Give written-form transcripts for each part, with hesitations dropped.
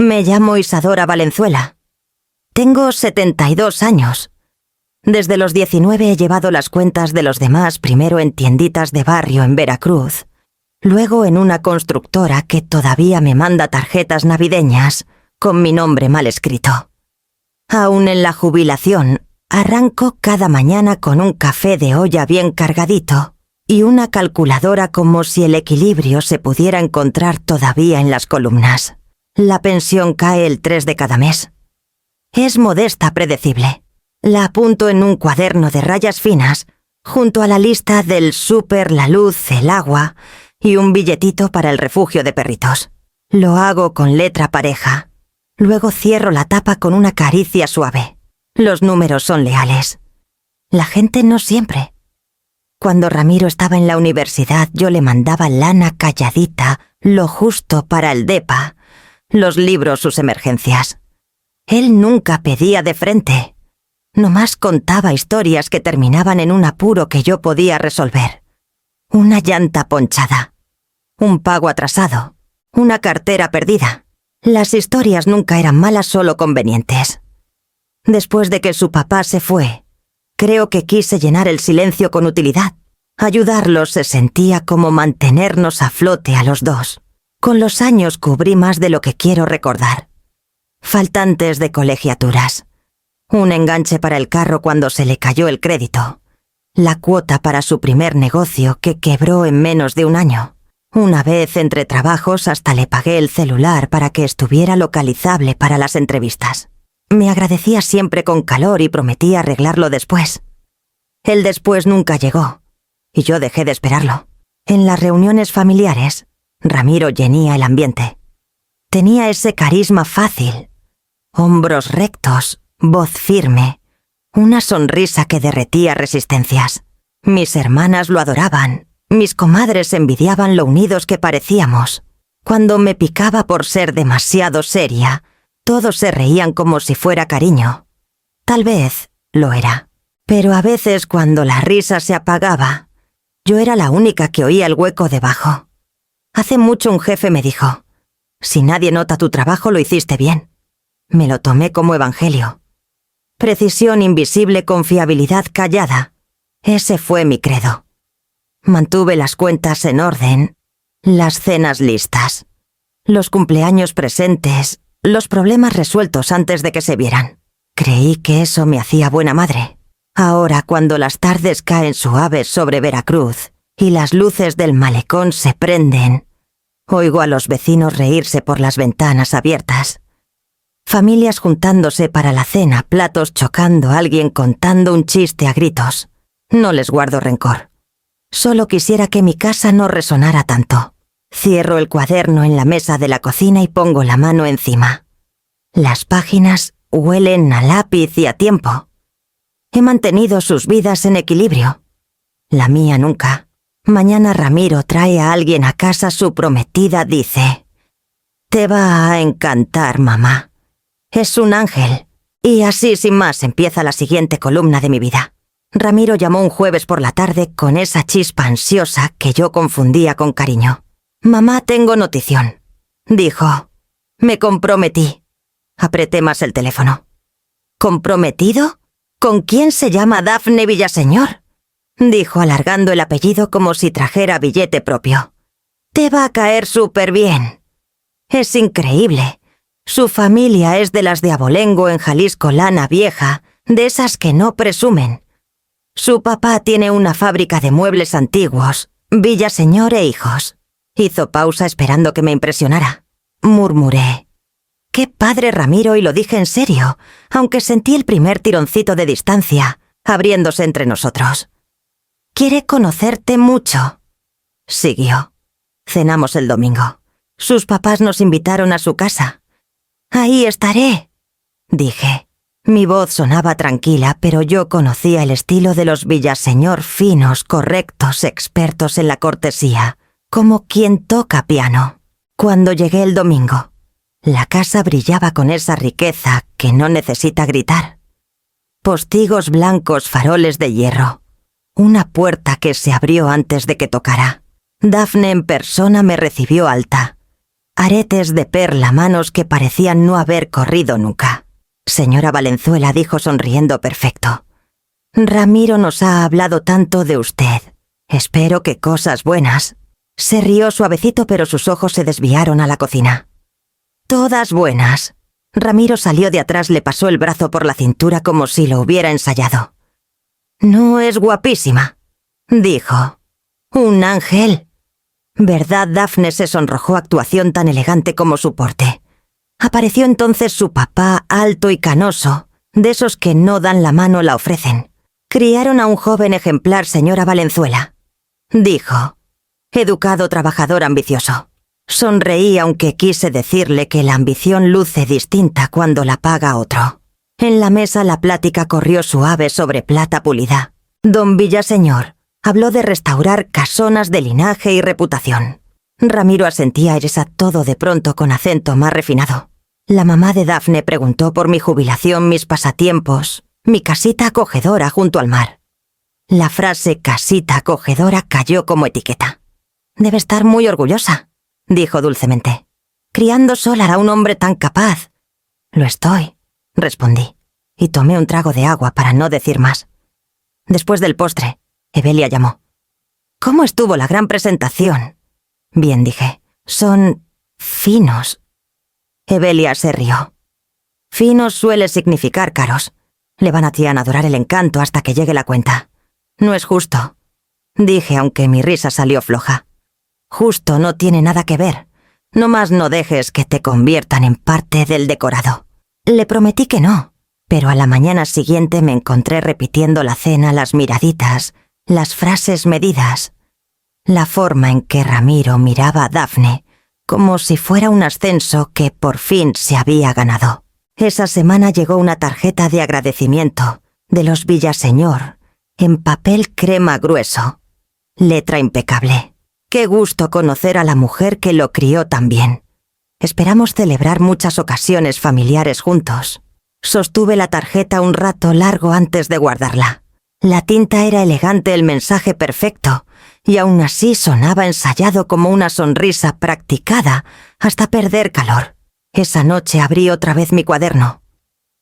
Me llamo Isadora Valenzuela. Tengo 72 años. Desde los 19 he llevado las cuentas de los demás, primero en tienditas de barrio en Veracruz, luego en una constructora que todavía me manda tarjetas navideñas con mi nombre mal escrito. Aún en la jubilación, arranco cada mañana con un café de olla bien cargadito y una calculadora como si el equilibrio se pudiera encontrar todavía en las columnas. La pensión cae el 3 de cada mes. Es modesta, predecible. La apunto en un cuaderno de rayas finas, junto a la lista del súper, la luz, el agua y un billetito para el refugio de perritos. Lo hago con letra pareja. Luego cierro la tapa con una caricia suave. Los números son leales. La gente no siempre. Cuando Ramiro estaba en la universidad, yo le mandaba lana calladita, lo justo para el depa, los libros, sus emergencias. Él nunca pedía de frente. Nomás contaba historias que terminaban en un apuro que yo podía resolver. Una llanta ponchada, un pago atrasado, una cartera perdida. Las historias nunca eran malas, solo convenientes. Después de que su papá se fue, creo que quise llenar el silencio con utilidad. Ayudarlos se sentía como mantenernos a flote a los dos. Con los años cubrí más de lo que quiero recordar. Faltantes de colegiaturas. Un enganche para el carro cuando se le cayó el crédito. La cuota para su primer negocio que quebró en menos de un año. Una vez entre trabajos hasta le pagué el celular para que estuviera localizable para las entrevistas. Me agradecía siempre con calor y prometía arreglarlo después. El después nunca llegó, y yo dejé de esperarlo. En las reuniones familiares, Ramiro llenía el ambiente. Tenía ese carisma fácil, hombros rectos, voz firme, una sonrisa que derretía resistencias. Mis hermanas lo adoraban, mis comadres envidiaban lo unidos que parecíamos. Cuando me picaba por ser demasiado seria, todos se reían como si fuera cariño. Tal vez lo era, pero a veces cuando la risa se apagaba, yo era la única que oía el hueco debajo. Hace mucho un jefe me dijo: si nadie nota tu trabajo, lo hiciste bien. Me lo tomé como evangelio. Precisión invisible con fiabilidad callada. Ese fue mi credo. Mantuve las cuentas en orden, las cenas listas, los cumpleaños presentes, los problemas resueltos antes de que se vieran. Creí que eso me hacía buena madre. Ahora, cuando las tardes caen suaves sobre Veracruz y las luces del malecón se prenden, oigo a los vecinos reírse por las ventanas abiertas. Familias juntándose para la cena, platos chocando, alguien contando un chiste a gritos. No les guardo rencor. Solo quisiera que mi casa no resonara tanto. Cierro el cuaderno en la mesa de la cocina y pongo la mano encima. Las páginas huelen a lápiz y a tiempo. He mantenido sus vidas en equilibrio. La mía nunca. Mañana Ramiro trae a alguien a casa, su prometida dice: te va a encantar, mamá. Es un ángel. Y así sin más empieza la siguiente columna de mi vida. Ramiro llamó un jueves por la tarde con esa chispa ansiosa que yo confundía con cariño. Mamá, tengo notición. Dijo. Me comprometí. Apreté más el teléfono. ¿Comprometido? ¿Con quién se llama Dafne Villaseñor? Dijo alargando el apellido como si trajera billete propio. Te va a caer súper bien. Es increíble. Su familia es de las de Abolengo en Jalisco, lana vieja, de esas que no presumen. Su papá tiene una fábrica de muebles antiguos, Villaseñor e hijos. Hizo pausa esperando que me impresionara. Murmuré. ¡Qué padre Ramiro! Y lo dije en serio, aunque sentí el primer tironcito de distancia, abriéndose entre nosotros. Quiere conocerte mucho. Siguió. Cenamos el domingo. Sus papás nos invitaron a su casa. Ahí estaré, dije. Mi voz sonaba tranquila, pero yo conocía el estilo de los Villaseñor, finos, correctos, expertos en la cortesía, como quien toca piano. Cuando llegué el domingo, la casa brillaba con esa riqueza que no necesita gritar. Postigos blancos, faroles de hierro. Una puerta que se abrió antes de que tocara. Dafne en persona me recibió alta. aretes de perla, manos que parecían no haber corrido nunca. Señora Valenzuela, dijo sonriendo perfecto. Ramiro nos ha hablado tanto de usted. Espero que cosas buenas. Se rió suavecito, pero sus ojos se desviaron a la cocina. Todas buenas. Ramiro salió de atrás, le pasó el brazo por la cintura como si lo hubiera ensayado. «No es guapísima», dijo. «Un ángel». ¿Verdad? Daphne se sonrojó, actuación tan elegante como su porte. Apareció entonces su papá, alto y canoso, de esos que no dan la mano, la ofrecen. Criaron a un joven ejemplar, señora Valenzuela, dijo. Educado, trabajador, ambicioso. Sonreí, aunque quise decirle que la ambición luce distinta cuando la paga otro. En la mesa la plática corrió suave sobre plata pulida. Don Villaseñor habló de restaurar casonas de linaje y reputación. Ramiro asentía, Eresa, todo de pronto con acento más refinado. La mamá de Daphne preguntó por mi jubilación, mis pasatiempos, mi casita acogedora junto al mar. La frase casita acogedora cayó como etiqueta. Debe estar muy orgullosa, dijo dulcemente. Criando sola a un hombre tan capaz. Lo estoy, respondí, y tomé un trago de agua para no decir más. Después del postre, Evelia llamó. ¿Cómo estuvo la gran presentación? Bien, dije. Son finos. Evelia se rió. Finos suele significar caros. Le van a Tian a adorar el encanto hasta que llegue la cuenta. No es justo, dije, aunque mi risa salió floja. Justo no tiene nada que ver. Nomás no dejes que te conviertan en parte del decorado. Le prometí que no, pero a la mañana siguiente me encontré repitiendo la cena, las miraditas, las frases medidas, la forma en que Ramiro miraba a Daphne, como si fuera un ascenso que por fin se había ganado. Esa semana llegó una tarjeta de agradecimiento de los Villaseñor, en papel crema grueso, letra impecable. Qué gusto conocer a la mujer que lo crió tan bien. Esperamos celebrar muchas ocasiones familiares juntos. Sostuve la tarjeta un rato largo antes de guardarla. La tinta era elegante, el mensaje perfecto, y aún así sonaba ensayado como una sonrisa practicada hasta perder calor. Esa noche abrí otra vez mi cuaderno.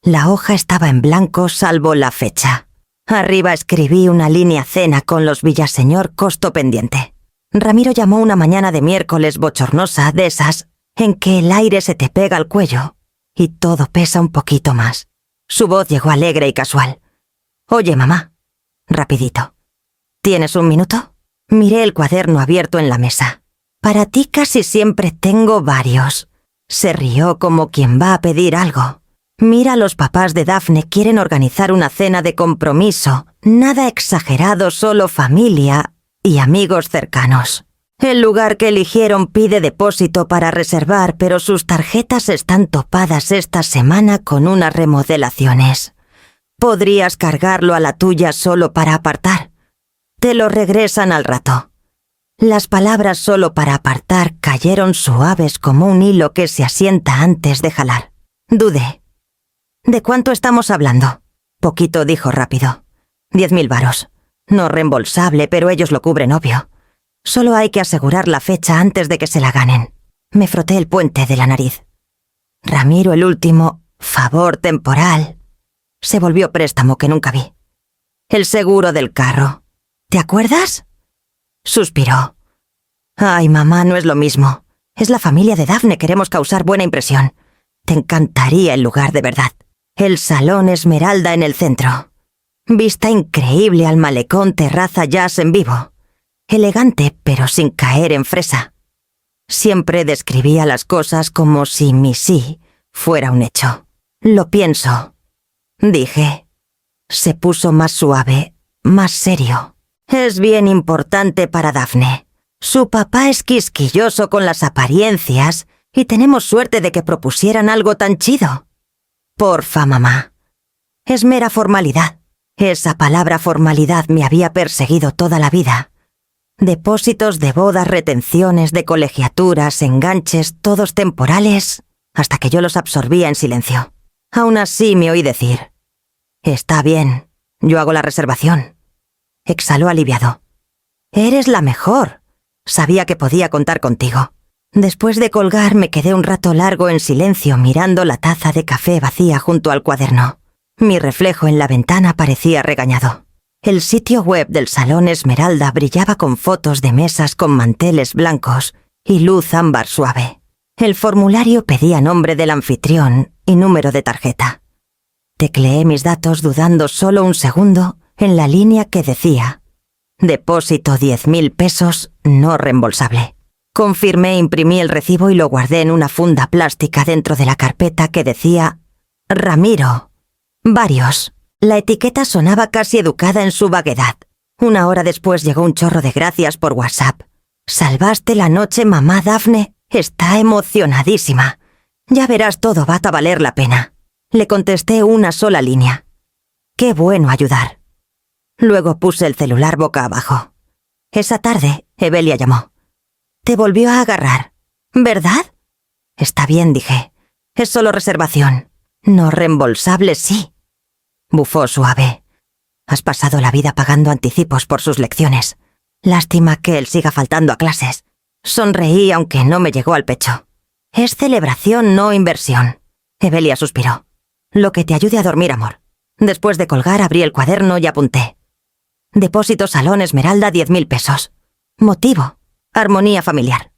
La hoja estaba en blanco salvo la fecha. Arriba escribí una línea cena con los Villaseñor, costo pendiente. Ramiro llamó una mañana de miércoles bochornosa, de esas en que el aire se te pega al cuello y todo pesa un poquito más. Su voz llegó alegre y casual. «Oye, mamá». Rapidito. «¿Tienes un minuto?» Miré el cuaderno abierto en la mesa. «Para ti casi siempre tengo varios». Se rió como quien va a pedir algo. «Mira, los papás de Daphne quieren organizar una cena de compromiso. Nada exagerado, solo familia y amigos cercanos. El lugar que eligieron pide depósito para reservar, pero sus tarjetas están topadas esta semana con unas remodelaciones. Podrías cargarlo a la tuya solo para apartar. Te lo regresan al rato». Las palabras solo para apartar cayeron suaves como un hilo que se asienta antes de jalar. Dudé. «¿De cuánto estamos hablando?» «Poquito», dijo rápido. 10.000 varos. No reembolsable, pero ellos lo cubren, obvio. Solo hay que asegurar la fecha antes de que se la ganen. Me froté el puente de la nariz. Ramiro, el último favor temporal, se volvió préstamo que nunca vi. El seguro del carro. ¿Te acuerdas? Suspiró. Ay, mamá, no es lo mismo. Es la familia de Daphne, queremos causar buena impresión. Te encantaría el lugar de verdad. El Salón Esmeralda en el centro. Vista increíble al malecón, terraza, jazz en vivo. Elegante, pero sin caer en fresa. Siempre describía las cosas como si mi sí fuera un hecho. Lo pienso, dije. Se puso más suave, más serio. Es bien importante para Daphne. Su papá es quisquilloso con las apariencias y tenemos suerte de que propusieran algo tan chido. Porfa, mamá. Es mera formalidad. Esa palabra formalidad me había perseguido toda la vida. Depósitos de bodas, retenciones de colegiaturas, enganches, todos temporales, hasta que yo los absorbía en silencio. Aún así me oí decir: «Está bien, yo hago la reservación». Exhaló aliviado. «Eres la mejor. Sabía que podía contar contigo. Después de colgar me quedé un rato largo en silencio mirando la taza de café vacía junto al cuaderno. Mi reflejo en la ventana parecía regañado. El sitio web del Salón Esmeralda brillaba con fotos de mesas con manteles blancos y luz ámbar suave. El formulario pedía nombre del anfitrión y número de tarjeta. Tecleé mis datos dudando solo un segundo en la línea que decía: depósito 10.000 pesos no reembolsable. Confirmé, imprimí el recibo y lo guardé en una funda plástica dentro de la carpeta que decía Ramiro. Varios. La etiqueta sonaba casi educada en su vaguedad. Una hora después llegó un chorro de gracias por WhatsApp. «Salvaste la noche, mamá Daphne. Está emocionadísima. Ya verás, todo va a valer la pena». Le contesté una sola línea. «Qué bueno ayudar». Luego puse el celular boca abajo. Esa tarde, Evelia llamó. «Te volvió a agarrar, ¿verdad?» «Está bien», dije. «Es solo reservación. No reembolsable, sí». Bufó suave. «Has pasado la vida pagando anticipos por sus lecciones. Lástima que él siga faltando a clases». Sonreí aunque no me llegó al pecho. «Es celebración, no inversión». Evelia suspiró. «Lo que te ayude a dormir, amor». Después de colgar abrí el cuaderno y apunté. Depósito Salón Esmeralda 10.000 pesos. Motivo: armonía familiar.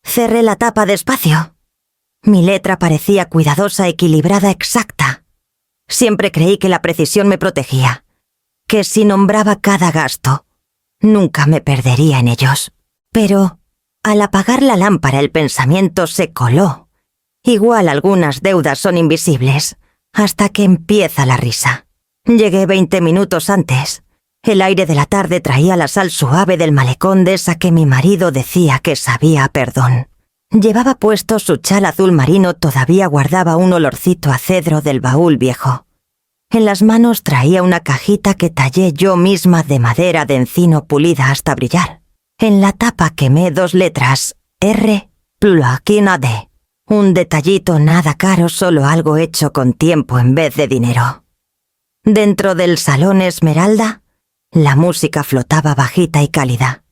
Cerré la tapa despacio. Mi letra parecía cuidadosa, equilibrada, exacta. Siempre creí que la precisión me protegía, que si nombraba cada gasto, nunca me perdería en ellos. Pero, al apagar la lámpara, el pensamiento se coló. Igual algunas deudas son invisibles, hasta que empieza la risa. Llegué 20 minutos antes. El aire de la tarde traía la sal suave del malecón de esa que mi marido decía que sabía a perdón. Llevaba puesto su chal azul marino, todavía guardaba un olorcito a cedro del baúl viejo. En las manos traía una cajita que tallé yo misma de madera de encino pulida hasta brillar. En la tapa quemé 2 letras, R, Pluaquina D. Un detallito nada caro, solo algo hecho con tiempo en vez de dinero. Dentro del Salón Esmeralda, la música flotaba bajita y cálida.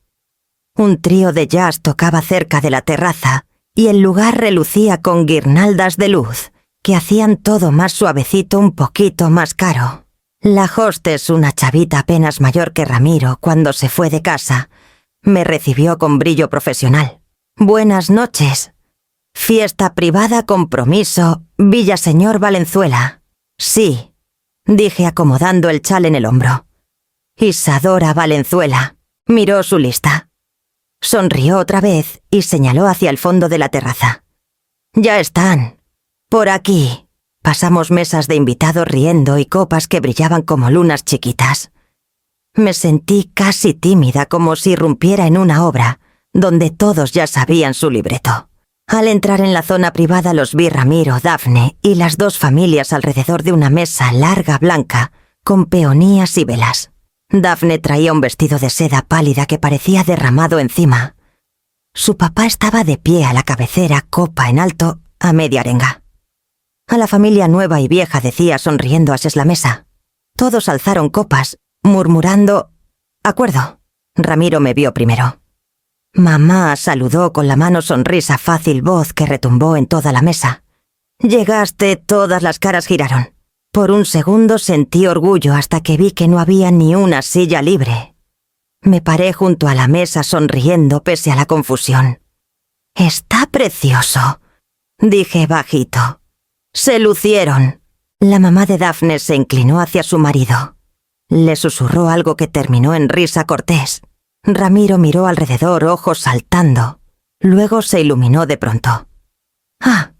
Un trío de jazz tocaba cerca de la terraza y el lugar relucía con guirnaldas de luz que hacían todo más suavecito, un poquito más caro. La hostess, una chavita apenas mayor que Ramiro cuando se fue de casa, me recibió con brillo profesional. «Buenas noches. Fiesta privada, compromiso, Villaseñor Valenzuela». «Sí», dije acomodando el chal en el hombro. «Isadora Valenzuela». Miró su lista. Sonrió otra vez y señaló hacia el fondo de la terraza. «Ya están. Por aquí». Pasamos mesas de invitados riendo y copas que brillaban como lunas chiquitas. Me sentí casi tímida, como si irrumpiera en una obra donde todos ya sabían su libreto. Al entrar en la zona privada los vi Ramiro, Daphne y las 2 familias alrededor de una mesa larga blanca con peonías y velas. Daphne traía un vestido de seda pálida que parecía derramado encima. Su papá estaba de pie a la cabecera, copa en alto, a media arenga. A la familia nueva y vieja decía sonriendo hacia la mesa. Todos alzaron copas, murmurando «Acuerdo». Ramiro me vio primero. Mamá saludó con la mano, sonrisa fácil, voz que retumbó en toda la mesa. «Llegaste», todas las caras giraron. Por un segundo sentí orgullo hasta que vi que no había ni una silla libre. Me paré junto a la mesa sonriendo pese a la confusión. «Está precioso», dije bajito. «Se lucieron». La mamá de Daphne se inclinó hacia su marido. Le susurró algo que terminó en risa cortés. Ramiro miró alrededor, ojos saltando. Luego se iluminó de pronto. «Ah,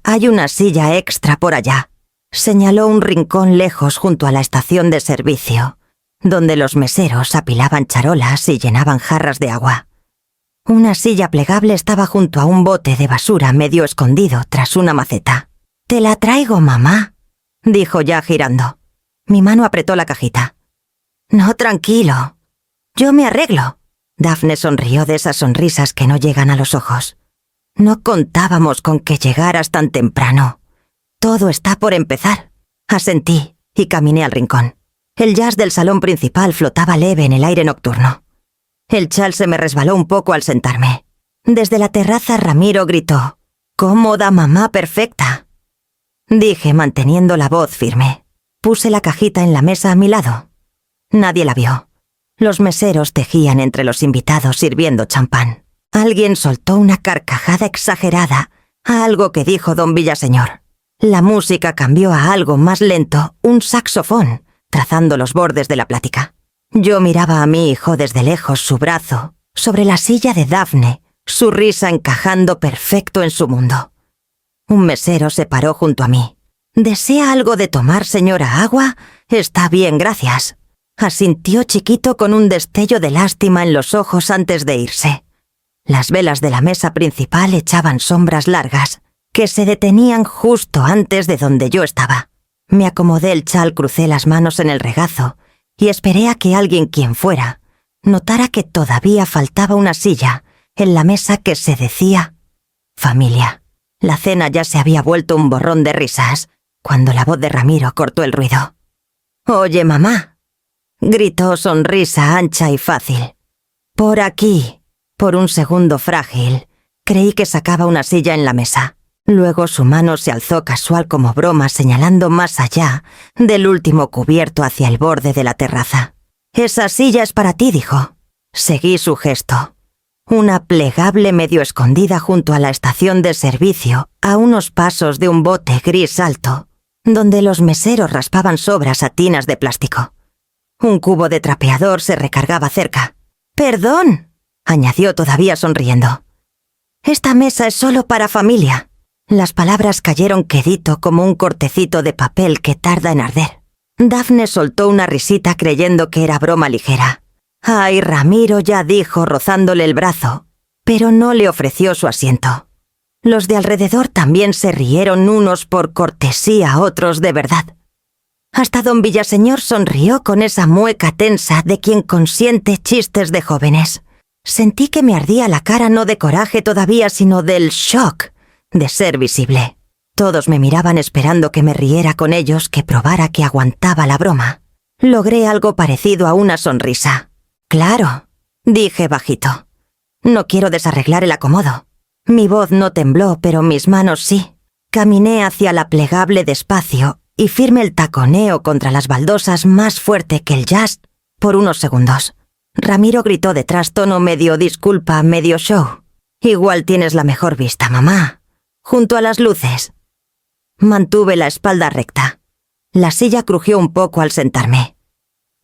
hay una silla extra por allá». Señaló un rincón lejos junto a la estación de servicio, donde los meseros apilaban charolas y llenaban jarras de agua. Una silla plegable estaba junto a un bote de basura medio escondido tras una maceta. «Te la traigo, mamá», dijo ya girando. Mi mano apretó la cajita. «No, tranquilo. Yo me arreglo». Daphne sonrió de esas sonrisas que no llegan a los ojos. «No contábamos con que llegaras tan temprano. Todo está por empezar». Asentí y caminé al rincón. El jazz del salón principal flotaba leve en el aire nocturno. El chal se me resbaló un poco al sentarme. Desde la terraza Ramiro gritó: «¡Cómoda mamá perfecta!». Dije manteniendo la voz firme. Puse la cajita en la mesa a mi lado. Nadie la vio. Los meseros tejían entre los invitados sirviendo champán. Alguien soltó una carcajada exagerada a algo que dijo don Villaseñor. La música cambió a algo más lento, un saxofón, trazando los bordes de la plática. Yo miraba a mi hijo desde lejos, su brazo sobre la silla de Daphne, su risa encajando perfecto en su mundo. Un mesero se paró junto a mí. «¿Desea algo de tomar, señora? ¿Agua? Está bien, gracias», asintió chiquito con un destello de lástima en los ojos antes de irse. Las velas de la mesa principal echaban sombras largas, que se detenían justo antes de donde yo estaba. Me acomodé el chal, crucé las manos en el regazo y esperé a que alguien, quien fuera, notara que todavía faltaba una silla en la mesa que se decía familia. La cena ya se había vuelto un borrón de risas cuando la voz de Ramiro cortó el ruido. «Oye, mamá», gritó, sonrisa ancha y fácil. «Por aquí». Por un segundo frágil, creí que sacaba una silla en la mesa. Luego su mano se alzó casual como broma, señalando más allá del último cubierto hacia el borde de la terraza. «Esa silla es para ti», dijo. Seguí su gesto. Una plegable medio escondida junto a la estación de servicio, a unos pasos de un bote gris alto, donde los meseros raspaban sobras a tinas de plástico. Un cubo de trapeador se recargaba cerca. «Perdón», añadió todavía sonriendo. «Esta mesa es solo para familia». Las palabras cayeron quedito como un cortecito de papel que tarda en arder. Daphne soltó una risita creyendo que era broma ligera. «Ay, Ramiro», ya dijo rozándole el brazo, pero no le ofreció su asiento. Los de alrededor también se rieron, unos por cortesía, otros de verdad. Hasta don Villaseñor sonrió con esa mueca tensa de quien consiente chistes de jóvenes. Sentí que me ardía la cara, no de coraje todavía, sino del shock de ser visible. Todos me miraban esperando que me riera con ellos, que probara que aguantaba la broma. Logré algo parecido a una sonrisa. «Claro», dije bajito. «No quiero desarreglar el acomodo». Mi voz no tembló, pero mis manos sí. Caminé hacia la plegable despacio y firme el taconeo contra las baldosas más fuerte que el jazz por unos segundos. Ramiro gritó detrás, tono medio disculpa, medio show. «Igual tienes la mejor vista, mamá. Junto a las luces». Mantuve la espalda recta. La silla crujió un poco al sentarme.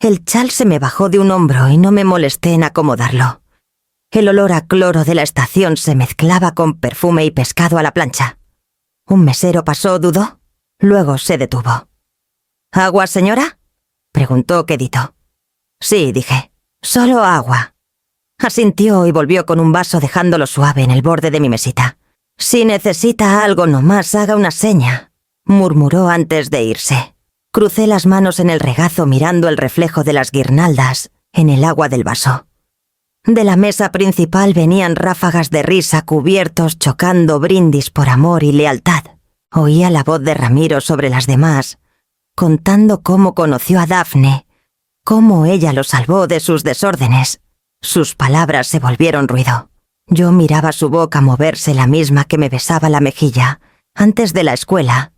El chal se me bajó de un hombro y no me molesté en acomodarlo. El olor a cloro de la estación se mezclaba con perfume y pescado a la plancha. Un mesero pasó, dudó, luego se detuvo. «¿Agua, señora?», preguntó quedito. «Sí», dije. «Solo agua». Asintió y volvió con un vaso dejándolo suave en el borde de mi mesita. «Si necesita algo nomás, haga una seña», murmuró antes de irse. Crucé las manos en el regazo mirando el reflejo de las guirnaldas en el agua del vaso. De la mesa principal venían ráfagas de risa, cubiertos chocando brindis por amor y lealtad. Oía la voz de Ramiro sobre las demás, contando cómo conoció a Daphne, cómo ella lo salvó de sus desórdenes. Sus palabras se volvieron ruido. Yo miraba su boca moverse, la misma que me besaba la mejilla antes de la escuela,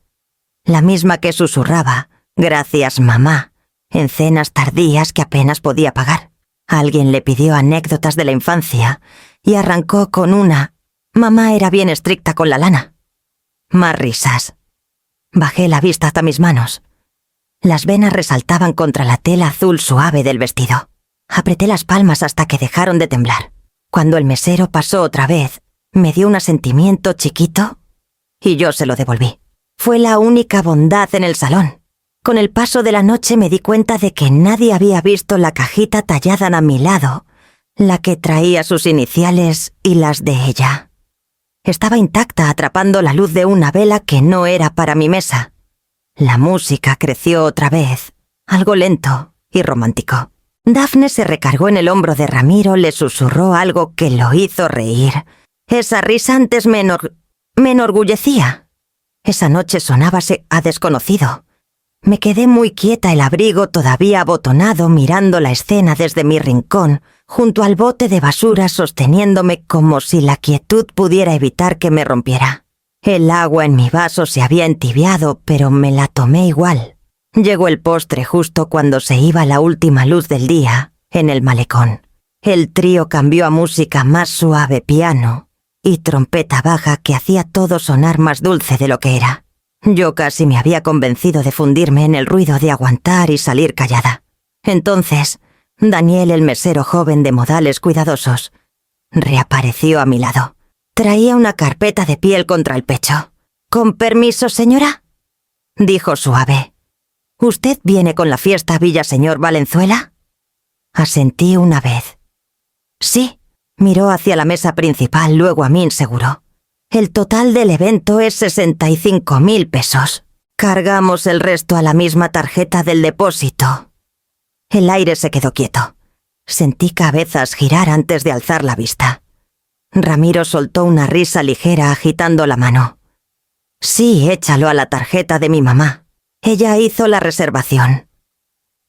la misma que susurraba «Gracias, mamá», en cenas tardías que apenas podía pagar. Alguien le pidió anécdotas de la infancia y arrancó con una «Mamá era bien estricta con la lana». Más risas. Bajé la vista hasta mis manos. Las venas resaltaban contra la tela azul suave del vestido. Apreté las palmas hasta que dejaron de temblar. Cuando el mesero pasó otra vez, me dio un asentimiento chiquito y yo se lo devolví. Fue la única bondad en el salón. Con el paso de la noche me di cuenta de que nadie había visto la cajita tallada a mi lado, la que traía sus iniciales y las de ella. Estaba intacta, atrapando la luz de una vela que no era para mi mesa. La música creció otra vez, algo lento y romántico. Daphne se recargó en el hombro de Ramiro, le susurró algo que lo hizo reír. Esa risa antes me enorgullecía. Esa noche sonábase a desconocido. Me quedé muy quieta, el abrigo todavía abotonado, mirando la escena desde mi rincón, junto al bote de basura, sosteniéndome como si la quietud pudiera evitar que me rompiera. El agua en mi vaso se había entibiado, pero me la tomé igual. Llegó el postre justo cuando se iba la última luz del día, en el malecón. El trío cambió a música más suave, piano y trompeta baja, que hacía todo sonar más dulce de lo que era. Yo casi me había convencido de fundirme en el ruido, de aguantar y salir callada. Entonces, Daniel, el mesero joven de modales cuidadosos, reapareció a mi lado. Traía una carpeta de piel contra el pecho. «¿Con permiso, señora?», dijo suave. «¿Usted viene con la fiesta Villaseñor Valenzuela?». Asentí una vez. «Sí», miró hacia la mesa principal, luego a mí inseguro. «El total del evento es 65.000 pesos. Cargamos el resto a la misma tarjeta del depósito». El aire se quedó quieto. Sentí cabezas girar antes de alzar la vista. Ramiro soltó una risa ligera agitando la mano. «Sí, échalo a la tarjeta de mi mamá. Ella hizo la reservación».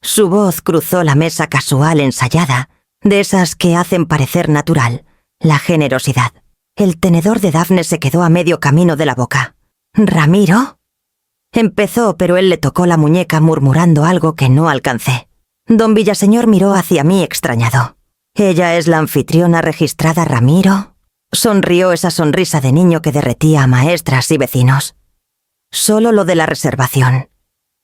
Su voz cruzó la mesa casual, ensayada, de esas que hacen parecer natural, la generosidad. El tenedor de Dafne se quedó a medio camino de la boca. «¿Ramiro?», empezó, pero él le tocó la muñeca murmurando algo que no alcancé. Don Villaseñor miró hacia mí extrañado. «¿Ella es la anfitriona registrada, Ramiro?». Sonrió, esa sonrisa de niño que derretía a maestras y vecinos. «Solo lo de la reservación».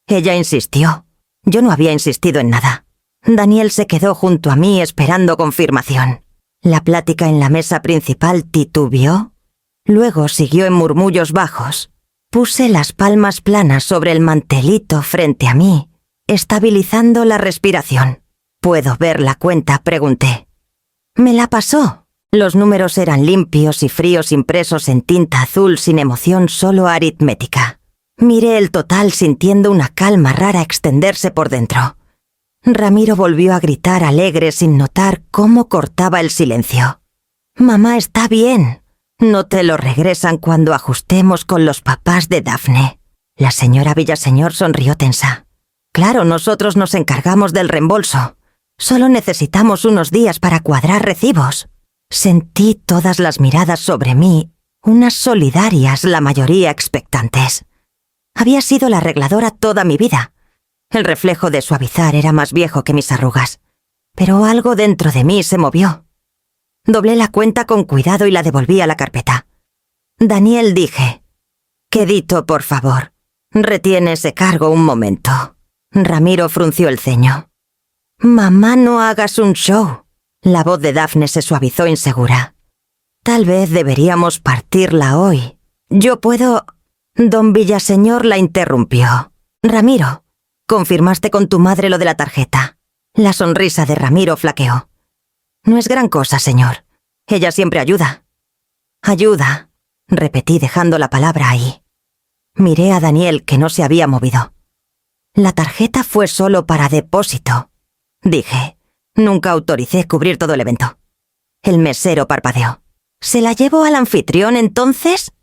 Ella insistió. Yo no había insistido en nada. Daniel se quedó junto a mí esperando confirmación. La plática en la mesa principal titubeó. Luego siguió en murmullos bajos. Puse las palmas planas sobre el mantelito frente a mí, estabilizando la respiración. «¿Puedo ver la cuenta?», pregunté. Me la pasó. Los números eran limpios y fríos, impresos en tinta azul, sin emoción, solo aritmética. Miré el total sintiendo una calma rara extenderse por dentro. Ramiro volvió a gritar alegre sin notar cómo cortaba el silencio. «Mamá está bien. No te lo regresan cuando ajustemos con los papás de Dafne». La señora Villaseñor sonrió tensa. «Claro, nosotros nos encargamos del reembolso. Solo necesitamos unos días para cuadrar recibos». Sentí todas las miradas sobre mí, unas solidarias, la mayoría expectantes. Había sido la arregladora toda mi vida. El reflejo de suavizar era más viejo que mis arrugas. Pero algo dentro de mí se movió. Doblé la cuenta con cuidado y la devolví a la carpeta. «Daniel», dije. «Quedito, por favor. Retiene ese cargo un momento». Ramiro frunció el ceño. «Mamá, no hagas un show». La voz de Dafne se suavizó insegura. «Tal vez deberíamos partirla hoy. Yo puedo...». Don Villaseñor la interrumpió. «Ramiro, ¿confirmaste con tu madre lo de la tarjeta?». La sonrisa de Ramiro flaqueó. «No es gran cosa, señor. Ella siempre ayuda». «Ayuda», repetí dejando la palabra ahí. Miré a Daniel, que no se había movido. «La tarjeta fue solo para depósito», dije. Nunca autoricé cubrir todo el evento. El mesero parpadeó. «¿Se la llevo al anfitrión, entonces?».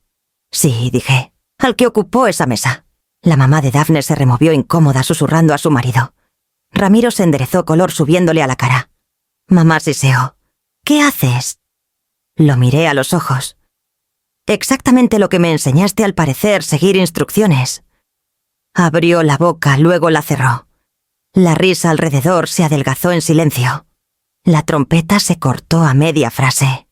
«Sí», dije, «al que ocupó esa mesa». La mamá de Dafne se removió incómoda, susurrando a su marido. Ramiro se enderezó, color subiéndole a la cara. Mamá siseó. «¿Qué haces?». Lo miré a los ojos. «Exactamente lo que me enseñaste, al parecer, seguir instrucciones». Abrió la boca, luego la cerró. La risa alrededor se adelgazó en silencio. La trompeta se cortó a media frase.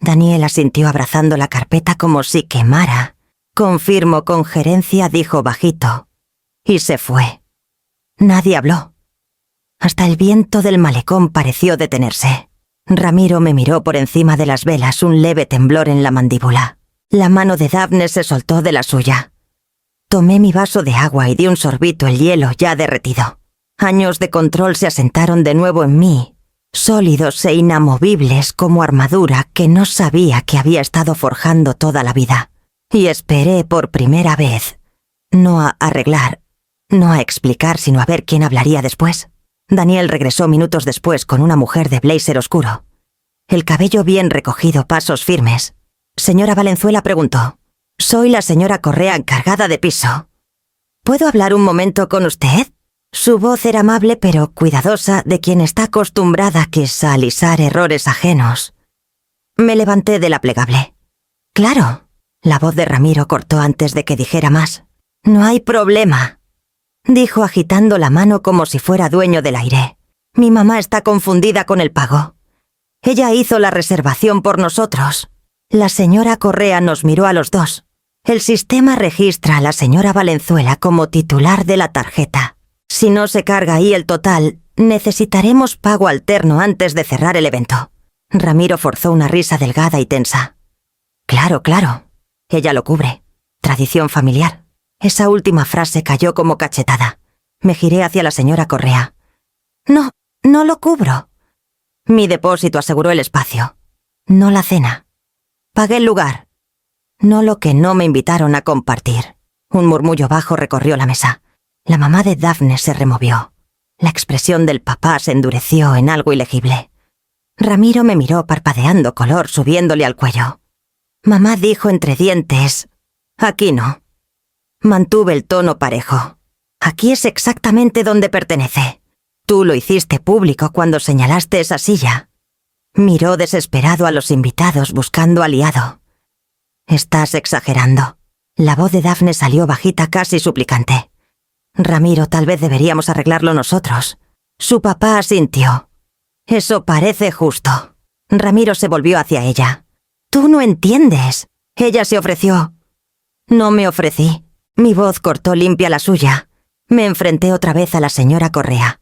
Daniel asintió abrazando la carpeta como si quemara. «Confirmo con gerencia», dijo bajito. Y se fue. Nadie habló. Hasta el viento del malecón pareció detenerse. Ramiro me miró por encima de las velas, un leve temblor en la mandíbula. La mano de Dafne se soltó de la suya. Tomé mi vaso de agua y di un sorbito, el hielo ya derretido. Años de control se asentaron de nuevo en mí, sólidos e inamovibles como armadura que no sabía que había estado forjando toda la vida. Y esperé por primera vez, no a arreglar, no a explicar, sino a ver quién hablaría después. Daniel regresó minutos después con una mujer de blazer oscuro. El cabello bien recogido, pasos firmes. «Señora Valenzuela», preguntó. «Soy la señora Correa, encargada de piso». «¿Puedo hablar un momento con usted?». Su voz era amable pero cuidadosa, de quien está acostumbrada quizá a alisar errores ajenos. Me levanté de la plegable. «Claro». La voz de Ramiro cortó antes de que dijera más. «No hay problema», dijo agitando la mano como si fuera dueño del aire. «Mi mamá está confundida con el pago. Ella hizo la reservación por nosotros». La señora Correa nos miró a los dos. «El sistema registra a la señora Valenzuela como titular de la tarjeta. Si no se carga ahí el total, necesitaremos pago alterno antes de cerrar el evento». Ramiro forzó una risa delgada y tensa. «Claro, claro. Ella lo cubre. Tradición familiar». Esa última frase cayó como cachetada. Me giré hacia la señora Correa. «No, no lo cubro». «Mi depósito aseguró el espacio. No la cena. Pagué el lugar. No lo que no me invitaron a compartir». Un murmullo bajo recorrió la mesa. La mamá de Daphne se removió. La expresión del papá se endureció en algo ilegible. Ramiro me miró parpadeando color subiéndole al cuello. Mamá dijo entre dientes: «Aquí no». Mantuve el tono parejo. «Aquí es exactamente donde pertenece. Tú lo hiciste público cuando señalaste esa silla». Miró desesperado a los invitados buscando aliado. «Estás exagerando». La voz de Daphne salió bajita, casi suplicante. «Ramiro, tal vez deberíamos arreglarlo nosotros». Su papá asintió. «Eso parece justo». Ramiro se volvió hacia ella. «Tú no entiendes. Ella se ofreció». «No me ofrecí». Mi voz cortó limpia la suya. Me enfrenté otra vez a la señora Correa.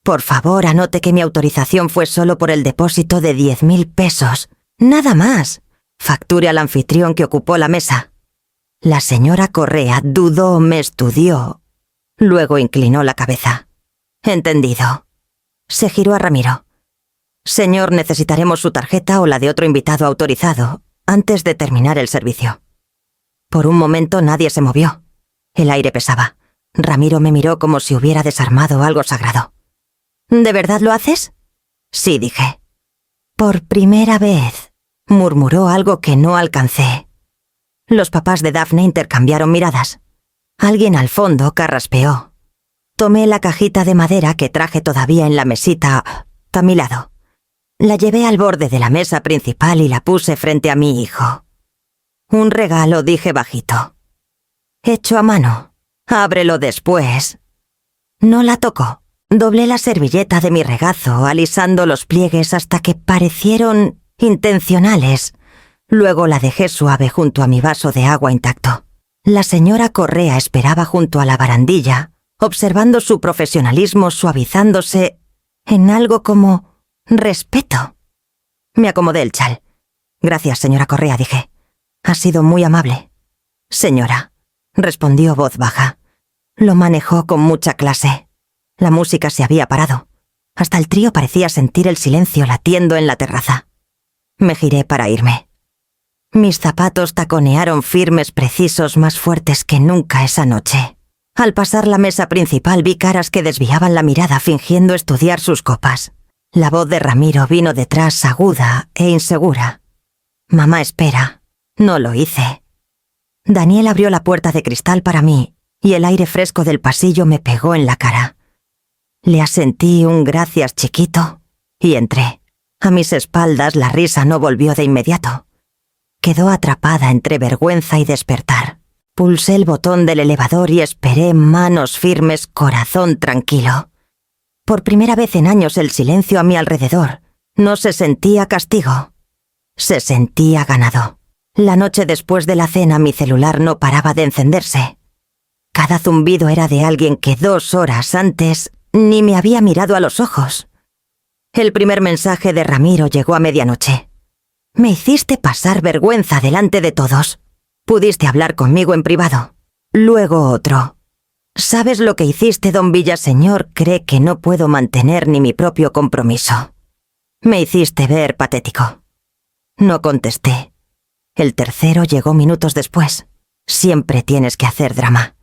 «Por favor, anote que mi autorización fue solo por el depósito de 10.000 pesos. Nada más. Facture al anfitrión que ocupó la mesa». La señora Correa dudó, me estudió. Luego inclinó la cabeza. «Entendido». Se giró a Ramiro. «Señor, necesitaremos su tarjeta o la de otro invitado autorizado antes de terminar el servicio». Por un momento nadie se movió. El aire pesaba. Ramiro me miró como si hubiera desarmado algo sagrado. «¿De verdad lo haces?» «Sí», dije. «Por primera vez», murmuró algo que no alcancé. Los papás de Daphne intercambiaron miradas. Alguien al fondo carraspeó. Tomé la cajita de madera que traje todavía en la mesita a mi lado. La llevé al borde de la mesa principal y la puse frente a mi hijo. «Un regalo», dije bajito. «Hecho a mano. Ábrelo después». No la tocó. Doblé la servilleta de mi regazo, alisando los pliegues hasta que parecieron intencionales. Luego la dejé suave junto a mi vaso de agua intacto. La señora Correa esperaba junto a la barandilla, observando su profesionalismo suavizándose en algo como respeto. Me acomodé el chal. «Gracias, señora Correa», dije. «Ha sido muy amable». «Señora», respondió voz baja. Lo manejó con mucha clase. La música se había parado. Hasta el trío parecía sentir el silencio latiendo en la terraza. Me giré para irme. Mis zapatos taconearon firmes, precisos, más fuertes que nunca esa noche. Al pasar la mesa principal vi caras que desviaban la mirada fingiendo estudiar sus copas. La voz de Ramiro vino detrás, aguda e insegura. «Mamá, espera». No lo hice. Daniel abrió la puerta de cristal para mí y el aire fresco del pasillo me pegó en la cara. Le asentí un «gracias, chiquito» y entré. A mis espaldas la risa no volvió de inmediato. Quedó atrapada entre vergüenza y despertar. Pulsé el botón del elevador y esperé, manos firmes, corazón tranquilo. Por primera vez en años el silencio a mi alrededor no se sentía castigo. Se sentía ganado. La noche después de la cena mi celular no paraba de encenderse. Cada zumbido era de alguien que 2 horas antes ni me había mirado a los ojos. El primer mensaje de Ramiro llegó a medianoche. «Me hiciste pasar vergüenza delante de todos. Pudiste hablar conmigo en privado». Luego otro. «¿Sabes lo que hiciste, don Villaseñor? Cree que no puedo mantener ni mi propio compromiso. Me hiciste ver patético». No contesté. El tercero llegó minutos después. «Siempre tienes que hacer drama.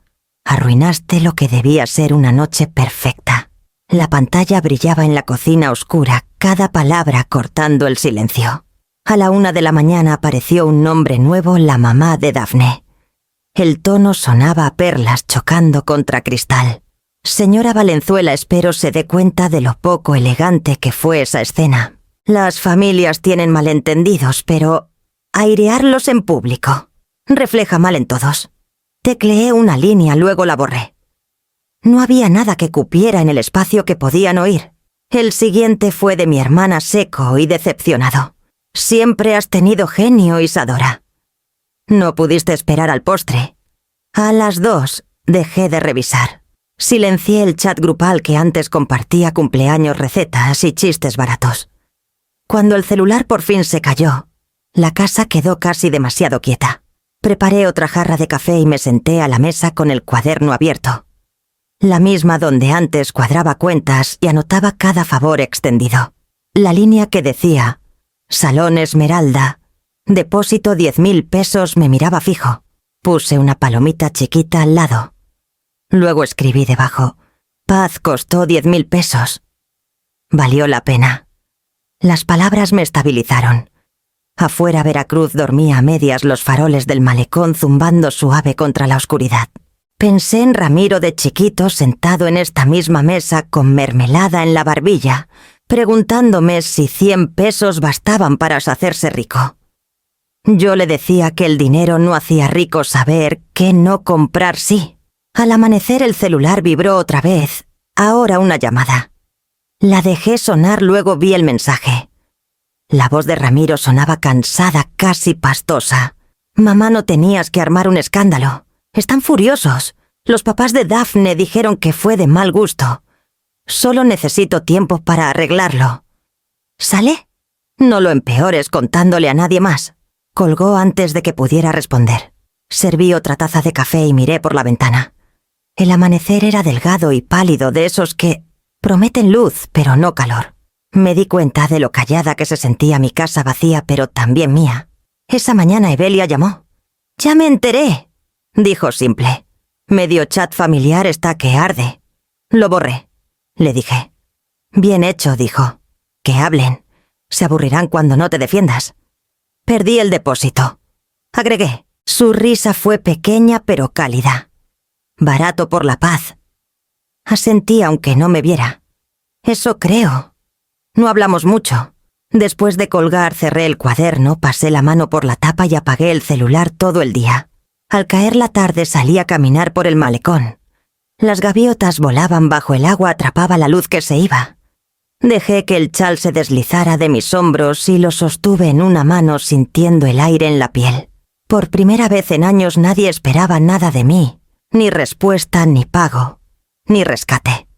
Arruinaste lo que debía ser una noche perfecta». La pantalla brillaba en la cocina oscura, cada palabra cortando el silencio. A la 1 de la mañana apareció un nombre nuevo, la mamá de Daphne. El tono sonaba a perlas chocando contra cristal. Señora Valenzuela, espero se dé cuenta de lo poco elegante que fue esa escena. Las familias tienen malentendidos, pero airearlos en público refleja mal en todos. Tecleé una línea, luego la borré. No había nada que cupiera en el espacio que podían oír. El siguiente fue de mi hermana, seco y decepcionado. Siempre has tenido genio, Isadora. No pudiste esperar al postre. A las 2 dejé de revisar. Silencié el chat grupal que antes compartía cumpleaños, recetas y chistes baratos. Cuando el celular por fin se cayó, la casa quedó casi demasiado quieta. Preparé otra jarra de café y me senté a la mesa con el cuaderno abierto. La misma donde antes cuadraba cuentas y anotaba cada favor extendido. La línea que decía Salón Esmeralda, depósito 10.000 pesos me miraba fijo. Puse una palomita chiquita al lado. Luego escribí debajo, Paz costó 10.000 pesos. Valió la pena. Las palabras me estabilizaron. Afuera Veracruz dormía a medias, los faroles del malecón zumbando suave contra la oscuridad. Pensé en Ramiro de chiquito sentado en esta misma mesa con mermelada en la barbilla, preguntándome si 100 pesos bastaban para hacerse rico. Yo le decía que el dinero no hacía rico, saber qué no comprar sí. Al amanecer el celular vibró otra vez, ahora una llamada. La dejé sonar, luego vi el mensaje. La voz de Ramiro sonaba cansada, casi pastosa. Mamá, no tenías que armar un escándalo. Están furiosos. Los papás de Dafne dijeron que fue de mal gusto. Solo necesito tiempo para arreglarlo. ¿Sale? No lo empeores contándole a nadie más. Colgó antes de que pudiera responder. Serví otra taza de café y miré por la ventana. El amanecer era delgado y pálido, de esos que prometen luz, pero no calor. Me di cuenta de lo callada que se sentía mi casa vacía, pero también mía. Esa mañana Evelia llamó. «Ya me enteré», dijo simple. «Medio chat familiar está que arde». «Lo borré», le dije. «Bien hecho», dijo. «Que hablen. Se aburrirán cuando no te defiendas». «Perdí el depósito», agregué. Su risa fue pequeña pero cálida. «Barato por la paz». Asentí aunque no me viera. «Eso creo». No hablamos mucho. Después de colgar cerré el cuaderno, pasé la mano por la tapa y apagué el celular todo el día. Al caer la tarde salí a caminar por el malecón. Las gaviotas volaban bajo el agua, atrapaba la luz que se iba. Dejé que el chal se deslizara de mis hombros y lo sostuve en una mano sintiendo el aire en la piel. Por primera vez en años nadie esperaba nada de mí, ni respuesta, ni pago, ni rescate.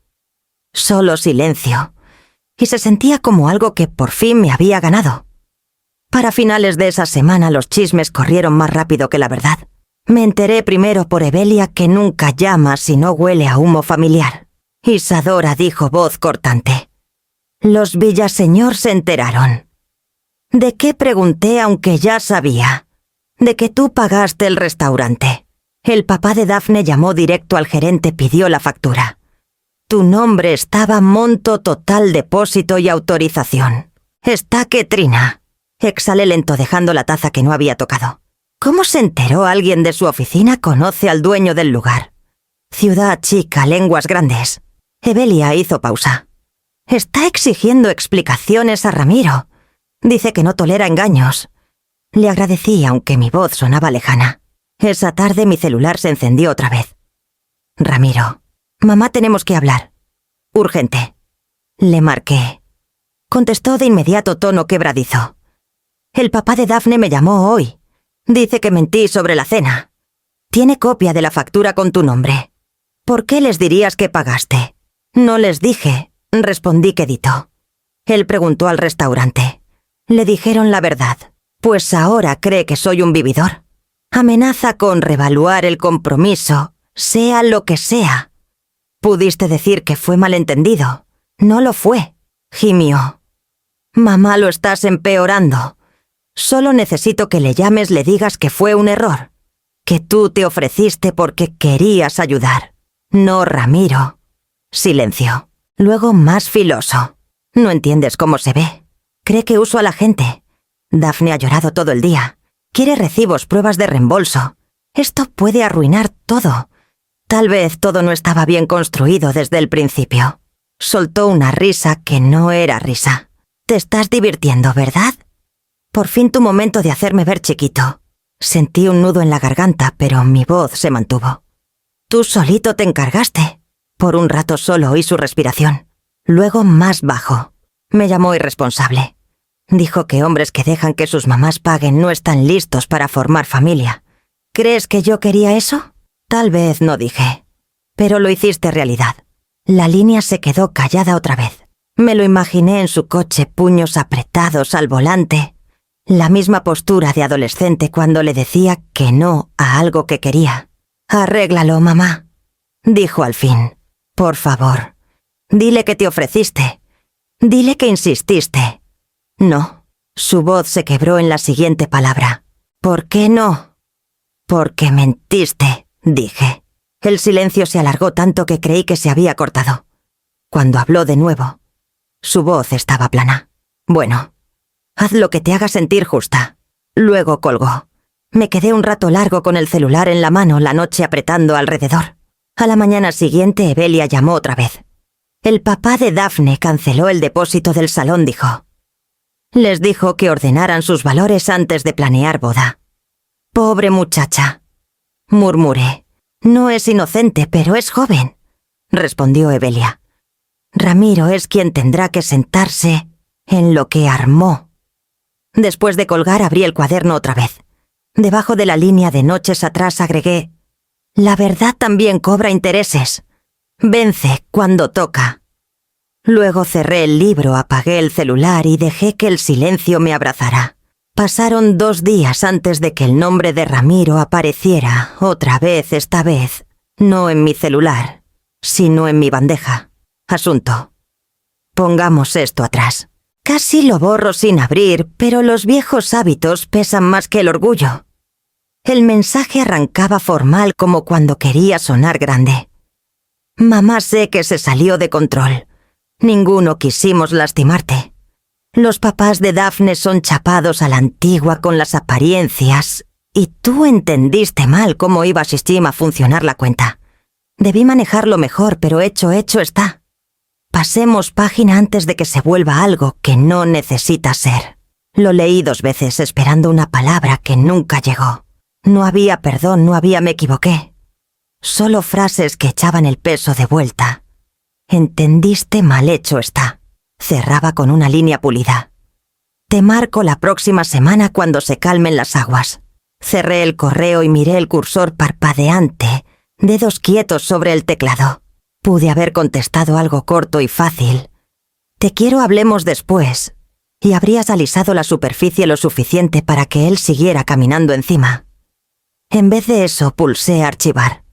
Solo silencio. Y se sentía como algo que por fin me había ganado. Para finales de esa semana los chismes corrieron más rápido que la verdad. Me enteré primero por Evelia que nunca llama si no huele a humo familiar. Isadora dijo voz cortante. Los Villaseñor se enteraron. ¿De qué? Pregunté, aunque ya sabía. De que tú pagaste el restaurante. El papá de Dafne llamó directo al gerente, pidió la factura. Tu nombre estaba, monto total, depósito y autorización. Está que trina. Exhalé lento dejando la taza que no había tocado. ¿Cómo se enteró alguien de su oficina? Conoce al dueño del lugar. Ciudad chica, lenguas grandes. Evelia hizo pausa. Está exigiendo explicaciones a Ramiro. Dice que no tolera engaños. Le agradecí aunque mi voz sonaba lejana. Esa tarde mi celular se encendió otra vez. Ramiro. Mamá, tenemos que hablar. Urgente. Le marqué. Contestó de inmediato, tono quebradizo. El papá de Dafne me llamó hoy. Dice que mentí sobre la cena. Tiene copia de la factura con tu nombre. ¿Por qué les dirías que pagaste? No les dije, respondí quedito. Él preguntó al restaurante. Le dijeron la verdad. Pues ahora cree que soy un vividor. Amenaza con revaluar el compromiso, sea lo que sea. Pudiste decir que fue malentendido. No lo fue, gimió. Mamá, lo estás empeorando. Solo necesito que le llames, le digas que fue un error. Que tú te ofreciste porque querías ayudar. No, Ramiro. Silencio. Luego más filoso. No entiendes cómo se ve. Cree que uso a la gente. Dafne ha llorado todo el día. Quiere recibos, pruebas de reembolso. Esto puede arruinar todo. Tal vez todo no estaba bien construido desde el principio. Soltó una risa que no era risa. Te estás divirtiendo, ¿verdad? Por fin tu momento de hacerme ver chiquito. Sentí un nudo en la garganta, pero mi voz se mantuvo. Tú solito te encargaste. Por un rato solo oí su respiración. Luego más bajo. Me llamó irresponsable. Dijo que hombres que dejan que sus mamás paguen no están listos para formar familia. ¿Crees que yo quería eso? Tal vez no dije. Pero lo hiciste realidad. La línea se quedó callada otra vez. Me lo imaginé en su coche, puños apretados al volante. La misma postura de adolescente cuando le decía que no a algo que quería. «Arréglalo, mamá», dijo al fin. «Por favor, dile que te ofreciste. Dile que insististe». «No». Su voz se quebró en la siguiente palabra. «¿Por qué no?» «Porque mentiste», dije. El silencio se alargó tanto que creí que se había cortado. Cuando habló de nuevo, su voz estaba plana. «Bueno, haz lo que te haga sentir justa». Luego colgó. Me quedé un rato largo con el celular en la mano, la noche apretando alrededor. A la mañana siguiente, Evelia llamó otra vez. El papá de Daphne canceló el depósito del salón, dijo. Les dijo que ordenaran sus valores antes de planear boda. «Pobre muchacha», murmuré. «No es inocente, pero es joven», respondió Evelia. «Ramiro es quien tendrá que sentarse en lo que armó». Después de colgar, abrí el cuaderno otra vez. Debajo de la línea de noches atrás agregué: «La verdad también cobra intereses. Vence cuando toca». Luego cerré el libro, apagué el celular y dejé que el silencio me abrazara. Pasaron 2 días antes de que el nombre de Ramiro apareciera, otra vez esta vez, no en mi celular, sino en mi bandeja. Asunto: pongamos esto atrás. Casi lo borro sin abrir, pero los viejos hábitos pesan más que el orgullo. El mensaje arrancaba formal como cuando quería sonar grande. «Mamá, sé que se salió de control. Ninguno quisimos lastimarte. Los papás de Daphne son chapados a la antigua con las apariencias, y tú entendiste mal cómo iba Sistim a funcionar la cuenta. Debí manejarlo mejor, pero hecho está. Pasemos página antes de que se vuelva algo que no necesita ser». Lo leí 2 veces esperando una palabra que nunca llegó. No había perdón, no había me equivoqué. Solo frases que echaban el peso de vuelta. «Entendiste mal, hecho está». Cerraba con una línea pulida. «Te marco la próxima semana cuando se calmen las aguas». Cerré el correo y miré el cursor parpadeante, dedos quietos sobre el teclado. Pude haber contestado algo corto y fácil. «Te quiero, hablemos después», y habrías alisado la superficie lo suficiente para que él siguiera caminando encima. En vez de eso, pulsé archivar.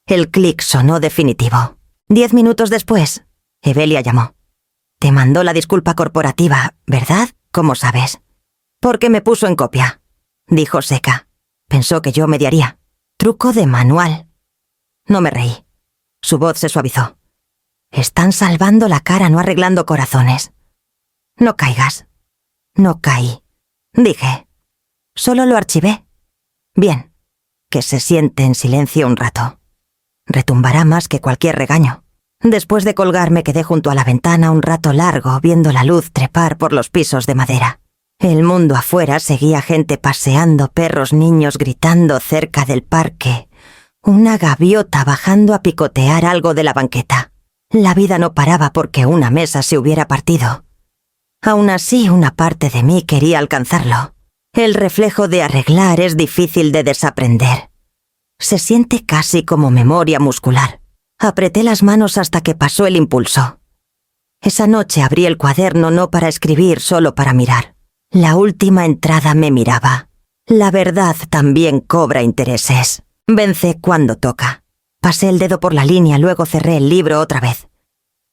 El clic sonó definitivo. 10 minutos después, Evelia llamó. «Te mandó la disculpa corporativa, ¿verdad? ¿Cómo sabes?» «Porque me puso en copia», dijo seca. Pensó que yo mediaría. Truco de manual. No me reí. Su voz se suavizó. «Están salvando la cara, no arreglando corazones». «No caigas». «No caí», dije. Solo lo archivé. Bien. Que se siente en silencio un rato. Retumbará más que cualquier regaño. Después de colgar me quedé junto a la ventana un rato largo viendo la luz trepar por los pisos de madera. El mundo afuera seguía gente paseando, perros, niños gritando cerca del parque. Una gaviota bajando a picotear algo de la banqueta. La vida no paraba porque una mesa se hubiera partido. Aún así, una parte de mí quería alcanzarlo. El reflejo de arreglar es difícil de desaprender. Se siente casi como memoria muscular. Apreté las manos hasta que pasó el impulso. Esa noche abrí el cuaderno no para escribir, solo para mirar. La última entrada me miraba. La verdad también cobra intereses. Vence cuando toca. Pasé el dedo por la línea, luego cerré el libro otra vez.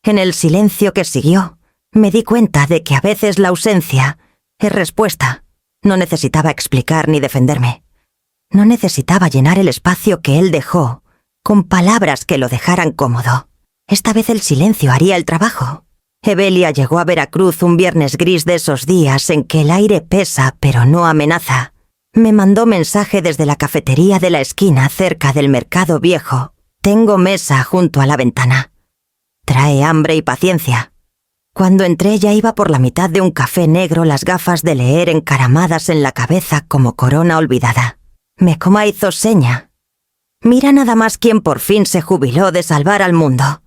En el silencio que siguió, me di cuenta de que a veces la ausencia es respuesta. No necesitaba explicar ni defenderme. No necesitaba llenar el espacio que él dejó con palabras que lo dejaran cómodo. Esta vez el silencio haría el trabajo. Evelia llegó a Veracruz un viernes gris de esos días en que el aire pesa pero no amenaza. Me mandó mensaje desde la cafetería de la esquina cerca del Mercado Viejo. Tengo mesa junto a la ventana. Trae hambre y paciencia. Cuando entré ya iba por la mitad de un café negro, las gafas de leer encaramadas en la cabeza como corona olvidada. Mekoma hizo seña. «Mira nada más quién por fin se jubiló de salvar al mundo»,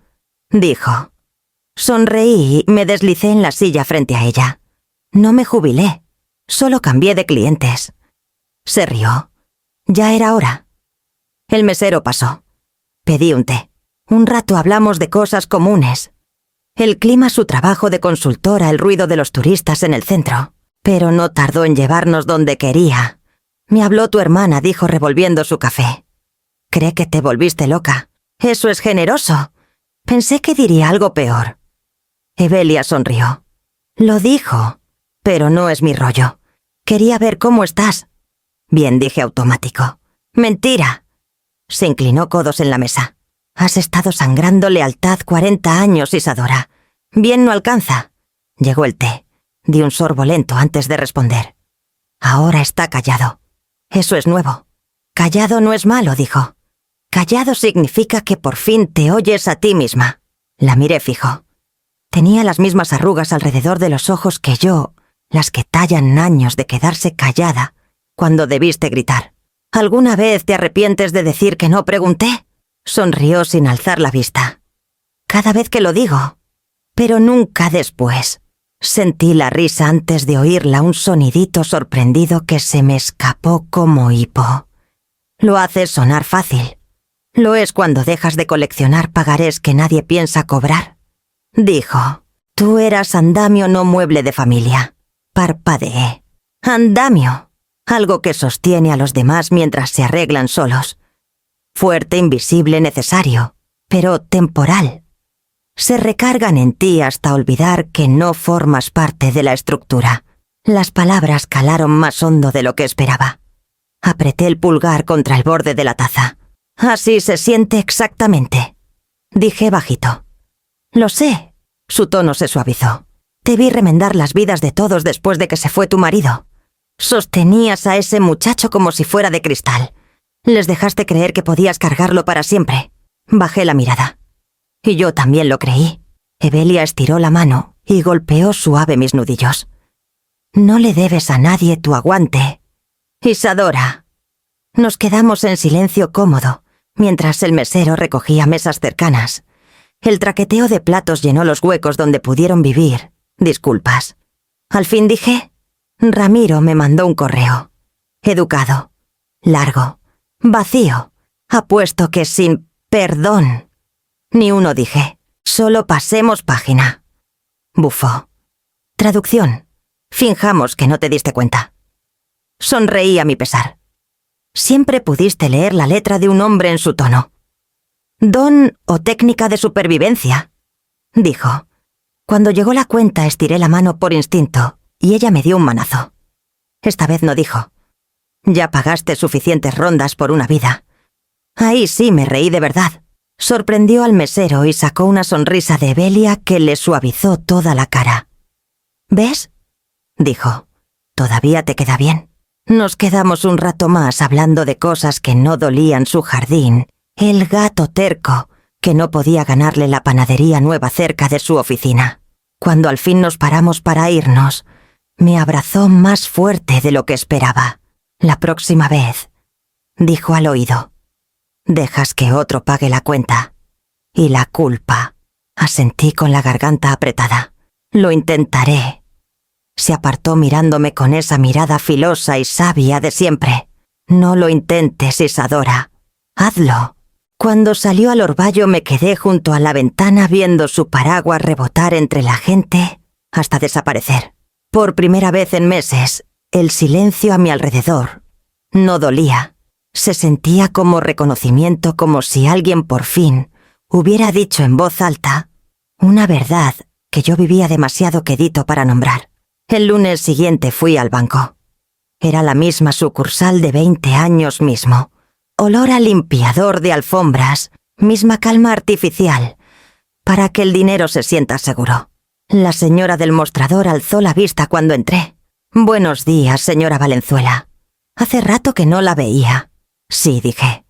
dijo. Sonreí y me deslicé en la silla frente a ella. No me jubilé, solo cambié de clientes. Se rió. Ya era hora. El mesero pasó. Pedí un té. Un rato hablamos de cosas comunes. El clima, su trabajo de consultora, el ruido de los turistas en el centro. Pero no tardó en llevarnos donde quería. Me habló tu hermana, dijo revolviendo su café. Cree que te volviste loca. Eso es generoso. Pensé que diría algo peor. Evelia sonrió. Lo dijo, pero no es mi rollo. Quería ver cómo estás. Bien, dije automático. Mentira. Se inclinó codos en la mesa. Has estado sangrando lealtad 40 años, Isadora. Bien no alcanza. Llegó el té. Di un sorbo lento antes de responder. Ahora está callado. Eso es nuevo. Callado no es malo, dijo. Callado significa que por fin te oyes a ti misma. La miré fijo. Tenía las mismas arrugas alrededor de los ojos que yo, las que tallan años de quedarse callada cuando debiste gritar. ¿Alguna vez te arrepientes de decir que no pregunté? Sonrió sin alzar la vista. Cada vez que lo digo, pero nunca después. Sentí la risa antes de oírla, un sonidito sorprendido que se me escapó como hipo. Lo haces sonar fácil. Lo es cuando dejas de coleccionar pagarés que nadie piensa cobrar. Dijo, tú eras andamio, no mueble de familia. Parpadeé. Andamio. Algo que sostiene a los demás mientras se arreglan solos. Fuerte, invisible, necesario, pero temporal. Se recargan en ti hasta olvidar que no formas parte de la estructura. Las palabras calaron más hondo de lo que esperaba. Apreté el pulgar contra el borde de la taza. Así se siente exactamente. Dije bajito. Lo sé. Su tono se suavizó. Te vi remendar las vidas de todos después de que se fue tu marido. Sostenías a ese muchacho como si fuera de cristal. Les dejaste creer que podías cargarlo para siempre. Bajé la mirada. Y yo también lo creí. Evelia estiró la mano y golpeó suave mis nudillos. No le debes a nadie tu aguante. Isadora. Nos quedamos en silencio cómodo, mientras el mesero recogía mesas cercanas. El traqueteo de platos llenó los huecos donde pudieron vivir. Disculpas. Al fin dije, Ramiro me mandó un correo. Educado. Largo. Vacío. Apuesto que sin perdón. Ni uno dije. Solo pasemos página. Bufó. Traducción. Finjamos que no te diste cuenta. Sonreí a mi pesar. Siempre pudiste leer la letra de un hombre en su tono. Don o técnica de supervivencia, dijo. Cuando llegó la cuenta estiré la mano por instinto y ella me dio un manazo. Esta vez no dijo. Ya pagaste suficientes rondas por una vida. Ahí sí me reí de verdad. Sorprendió al mesero y sacó una sonrisa de Evelia que le suavizó toda la cara. ¿Ves? Dijo. Todavía te queda bien. Nos quedamos un rato más hablando de cosas que no dolían su jardín, el gato terco, que no podía ganarle la panadería nueva cerca de su oficina. Cuando al fin nos paramos para irnos, me abrazó más fuerte de lo que esperaba. La próxima vez, dijo al oído, dejas que otro pague la cuenta. Y la culpa, asentí con la garganta apretada. Lo intentaré. Se apartó mirándome con esa mirada filosa y sabia de siempre. No lo intentes, Isadora. Hazlo. Cuando salió al orvallo me quedé junto a la ventana viendo su paraguas rebotar entre la gente hasta desaparecer. Por primera vez en meses, el silencio a mi alrededor no dolía. Se sentía como reconocimiento, como si alguien por fin hubiera dicho en voz alta una verdad que yo vivía demasiado quedito para nombrar. El lunes siguiente fui al banco. Era la misma sucursal de 20 años mismo. Olor a limpiador de alfombras, misma calma artificial, para que el dinero se sienta seguro. La señora del mostrador alzó la vista cuando entré. Buenos días, señora Valenzuela. Hace rato que no la veía. Sí, dije.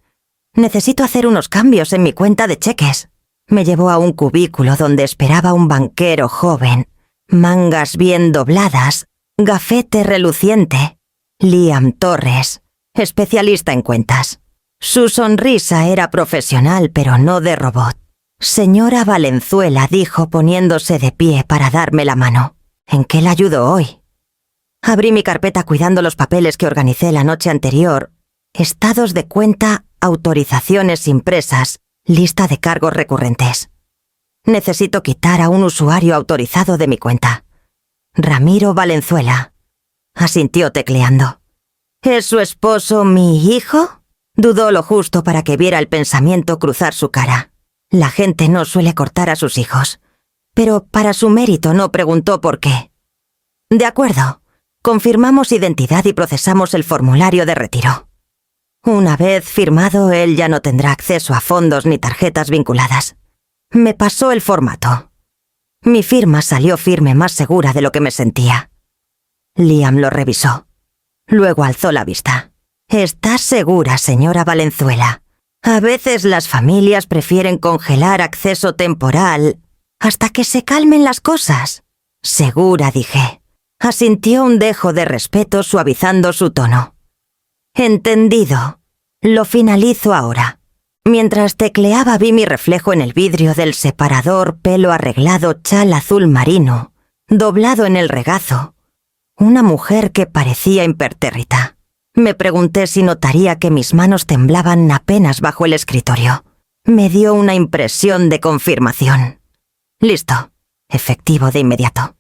Necesito hacer unos cambios en mi cuenta de cheques. Me llevó a un cubículo donde esperaba un banquero joven, mangas bien dobladas, gafete reluciente. Liam Torres, especialista en cuentas. Su sonrisa era profesional, pero no de robot. Señora Valenzuela, dijo poniéndose de pie para darme la mano. ¿En qué la ayudo hoy? Abrí mi carpeta cuidando los papeles que organicé la noche anterior. Estados de cuenta, autorizaciones impresas, lista de cargos recurrentes. Necesito quitar a un usuario autorizado de mi cuenta. Ramiro Valenzuela. Asintió tecleando. ¿Es su esposo mi hijo? Dudó lo justo para que viera el pensamiento cruzar su cara. La gente no suele cortar a sus hijos, pero para su mérito no preguntó por qué. De acuerdo. Confirmamos identidad y procesamos el formulario de retiro. Una vez firmado, él ya no tendrá acceso a fondos ni tarjetas vinculadas. Me pasó el formato. Mi firma salió firme, más segura de lo que me sentía. Liam lo revisó. Luego alzó la vista. ¿Estás segura, señora Valenzuela? A veces las familias prefieren congelar acceso temporal hasta que se calmen las cosas. Segura, dije. Asintió un dejo de respeto suavizando su tono. Entendido. Lo finalizo ahora. Mientras tecleaba vi mi reflejo en el vidrio del separador, pelo arreglado, chal azul marino, doblado en el regazo. Una mujer que parecía impertérrita. Me pregunté si notaría que mis manos temblaban apenas bajo el escritorio. Me dio una impresión de confirmación. Listo. Efectivo de inmediato.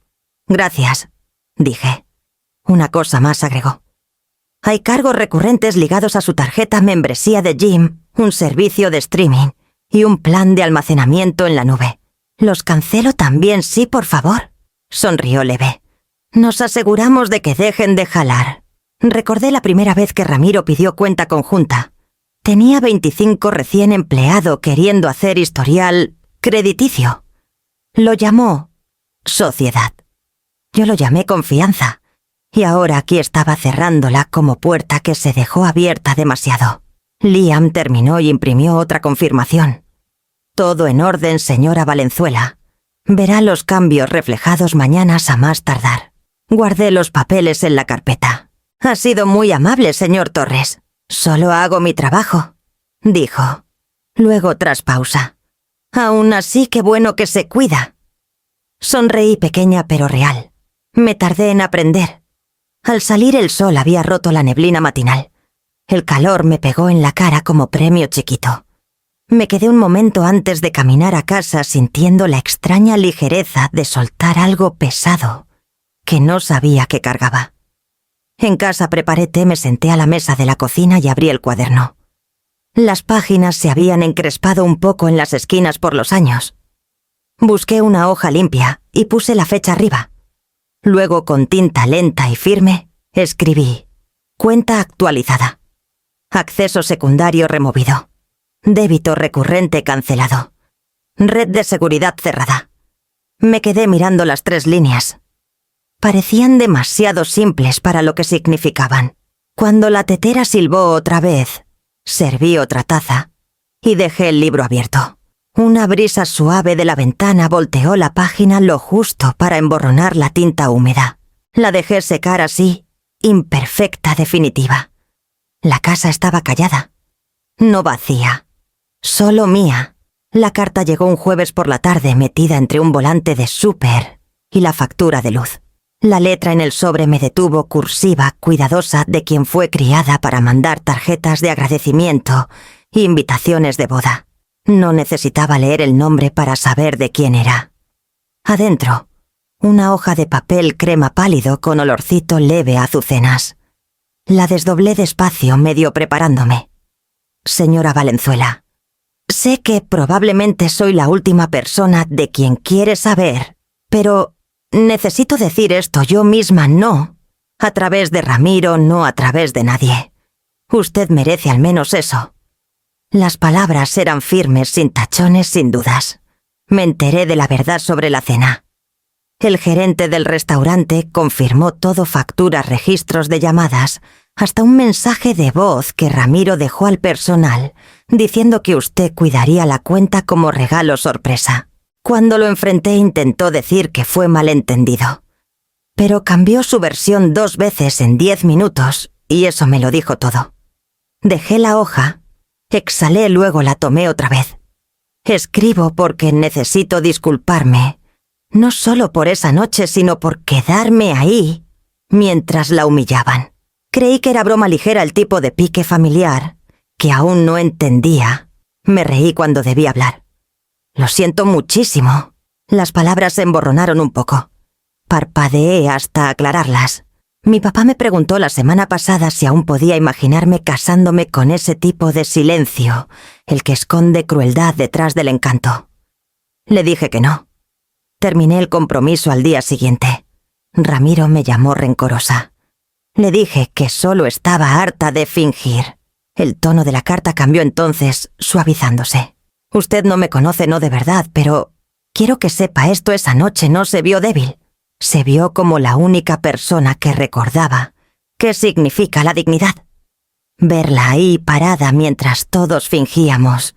Gracias, dije. Una cosa más, agregó. Hay cargos recurrentes ligados a su tarjeta membresía de gym, un servicio de streaming y un plan de almacenamiento en la nube. ¿Los cancelo también, sí, por favor? Sonrió leve. Nos aseguramos de que dejen de jalar. Recordé la primera vez que Ramiro pidió cuenta conjunta. Tenía 25 recién empleado queriendo hacer historial crediticio. Lo llamó sociedad. Yo lo llamé confianza. Y ahora aquí estaba cerrándola como puerta que se dejó abierta demasiado. Liam terminó y imprimió otra confirmación. Todo en orden, señora Valenzuela. Verá los cambios reflejados mañana a más tardar. Guardé los papeles en la carpeta. Ha sido muy amable, señor Torres. Solo hago mi trabajo, dijo. Luego, tras pausa. Aún así, qué bueno que se cuida. Sonreí, pequeña pero real. Me tardé en aprender. Al salir el sol había roto la neblina matinal. El calor me pegó en la cara como premio chiquito. Me quedé un momento antes de caminar a casa sintiendo la extraña ligereza de soltar algo pesado que no sabía que cargaba. En casa preparé té, me senté a la mesa de la cocina y abrí el cuaderno. Las páginas se habían encrespado un poco en las esquinas por los años. Busqué una hoja limpia y puse la fecha arriba. Luego, con tinta lenta y firme, escribí: cuenta actualizada. Acceso secundario removido. Débito recurrente cancelado. Red de seguridad cerrada. Me quedé mirando las 3 líneas. Parecían demasiado simples para lo que significaban. Cuando la tetera silbó otra vez, serví otra taza y dejé el libro abierto. Una brisa suave de la ventana volteó la página lo justo para emborronar la tinta húmeda. La dejé secar así, imperfecta, definitiva. La casa estaba callada. No vacía. Solo mía. La carta llegó un jueves por la tarde metida entre un volante de súper y la factura de luz. La letra en el sobre me detuvo, cursiva, cuidadosa, de quien fue criada para mandar tarjetas de agradecimiento e invitaciones de boda. No necesitaba leer el nombre para saber de quién era. Adentro, una hoja de papel crema pálido con olorcito leve a azucenas. La desdoblé despacio, medio preparándome. Señora Valenzuela, sé que probablemente soy la última persona de quien quiere saber, pero necesito decir esto yo misma, no a través de Ramiro, no a través de nadie. Usted merece al menos eso. Las palabras eran firmes, sin tachones, sin dudas. Me enteré de la verdad sobre la cena. El gerente del restaurante confirmó todo: facturas, registros de llamadas, hasta un mensaje de voz que Ramiro dejó al personal diciendo que usted cuidaría la cuenta como regalo sorpresa. Cuando lo enfrenté intentó decir que fue malentendido, pero cambió su versión 2 veces en 10 minutos y eso me lo dijo todo. Dejé la hoja, exhalé, luego la tomé otra vez. Escribo porque necesito disculparme, no solo por esa noche, sino por quedarme ahí mientras la humillaban. Creí que era broma ligera, el tipo de pique familiar, que aún no entendía. Me reí cuando debí hablar. Lo siento muchísimo. Las palabras se emborronaron un poco. Parpadeé hasta aclararlas. Mi papá me preguntó la semana pasada si aún podía imaginarme casándome con ese tipo de silencio, el que esconde crueldad detrás del encanto. Le dije que no. Terminé el compromiso al día siguiente. Ramiro me llamó rencorosa. Le dije que solo estaba harta de fingir. El tono de la carta cambió entonces, suavizándose. Usted no me conoce, no de verdad, pero quiero que sepa esto: esa noche no se vio débil. Se vio como la única persona que recordaba qué significa la dignidad. Verla ahí parada mientras todos fingíamos.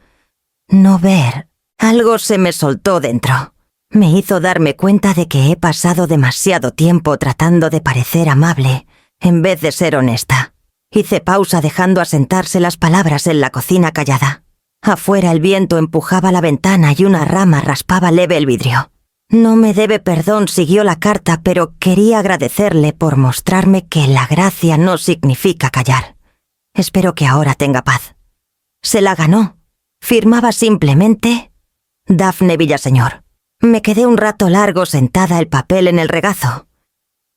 No ver. Algo se me soltó dentro. Me hizo darme cuenta de que he pasado demasiado tiempo tratando de parecer amable, en vez de ser honesta. Hice pausa dejando asentarse las palabras en la cocina callada. Afuera el viento empujaba la ventana y una rama raspaba leve el vidrio. No me debe perdón, siguió la carta, pero quería agradecerle por mostrarme que la gracia no significa callar. Espero que ahora tenga paz. Se la ganó. Firmaba simplemente Dafne Villaseñor. Me quedé un rato largo sentada, el papel en el regazo.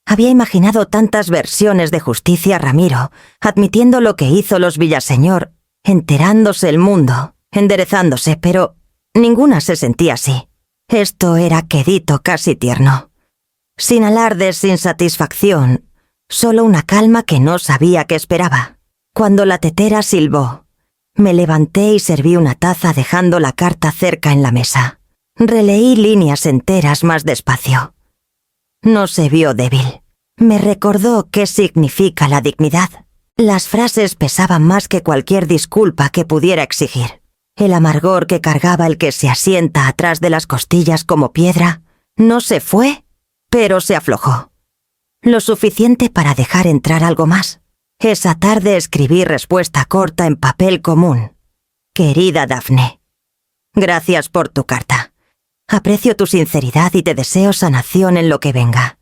Había imaginado tantas versiones de justicia a Ramiro, admitiendo lo que hizo los Villaseñor, enterándose el mundo, enderezándose, pero ninguna se sentía así. Esto era quedito, casi tierno. Sin alardes, sin satisfacción, solo una calma que no sabía qué esperaba. Cuando la tetera silbó, me levanté y serví una taza dejando la carta cerca en la mesa. Releí líneas enteras más despacio. No se vio débil. Me recordó qué significa la dignidad. Las frases pesaban más que cualquier disculpa que pudiera exigir. El amargor que cargaba el que se asienta atrás de las costillas como piedra no se fue, pero se aflojó. Lo suficiente para dejar entrar algo más. Esa tarde escribí respuesta corta en papel común. Querida Dafne, gracias por tu carta. Aprecio tu sinceridad y te deseo sanación en lo que venga.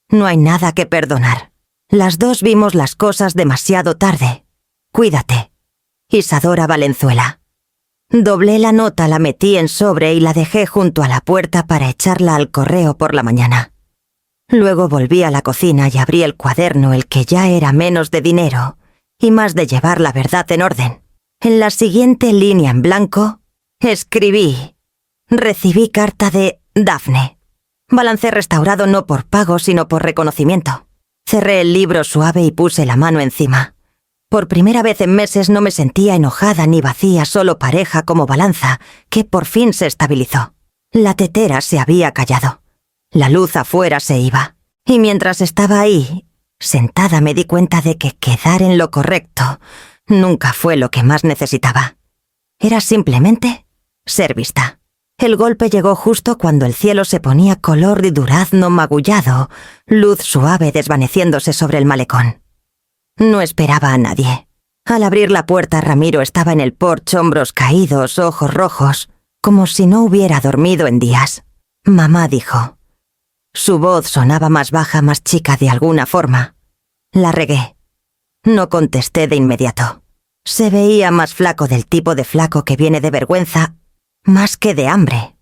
No hay nada que perdonar. Las dos vimos las cosas demasiado tarde. Cuídate. Isadora Valenzuela. Doblé la nota, la metí en sobre y la dejé junto a la puerta para echarla al correo por la mañana. Luego volví a la cocina y abrí el cuaderno, el que ya era menos de dinero y más de llevar la verdad en orden. En la siguiente línea en blanco, escribí: recibí carta de Dafne. Balance restaurado no por pago, sino por reconocimiento. Cerré el libro suave y puse la mano encima. Por primera vez en meses no me sentía enojada ni vacía, solo pareja como balanza, que por fin se estabilizó. La tetera se había callado. La luz afuera se iba. Y mientras estaba ahí, sentada, me di cuenta de que quedar en lo correcto nunca fue lo que más necesitaba. Era simplemente ser vista. El golpe llegó justo cuando el cielo se ponía color de durazno magullado, luz suave desvaneciéndose sobre el malecón. No esperaba a nadie. Al abrir la puerta, Ramiro estaba en el porche, hombros caídos, ojos rojos, como si no hubiera dormido en días. Mamá dijo. Su voz sonaba más baja, más chica de alguna forma. La regué. No contesté de inmediato. Se veía más flaco, del tipo de flaco que viene de vergüenza, más que de hambre.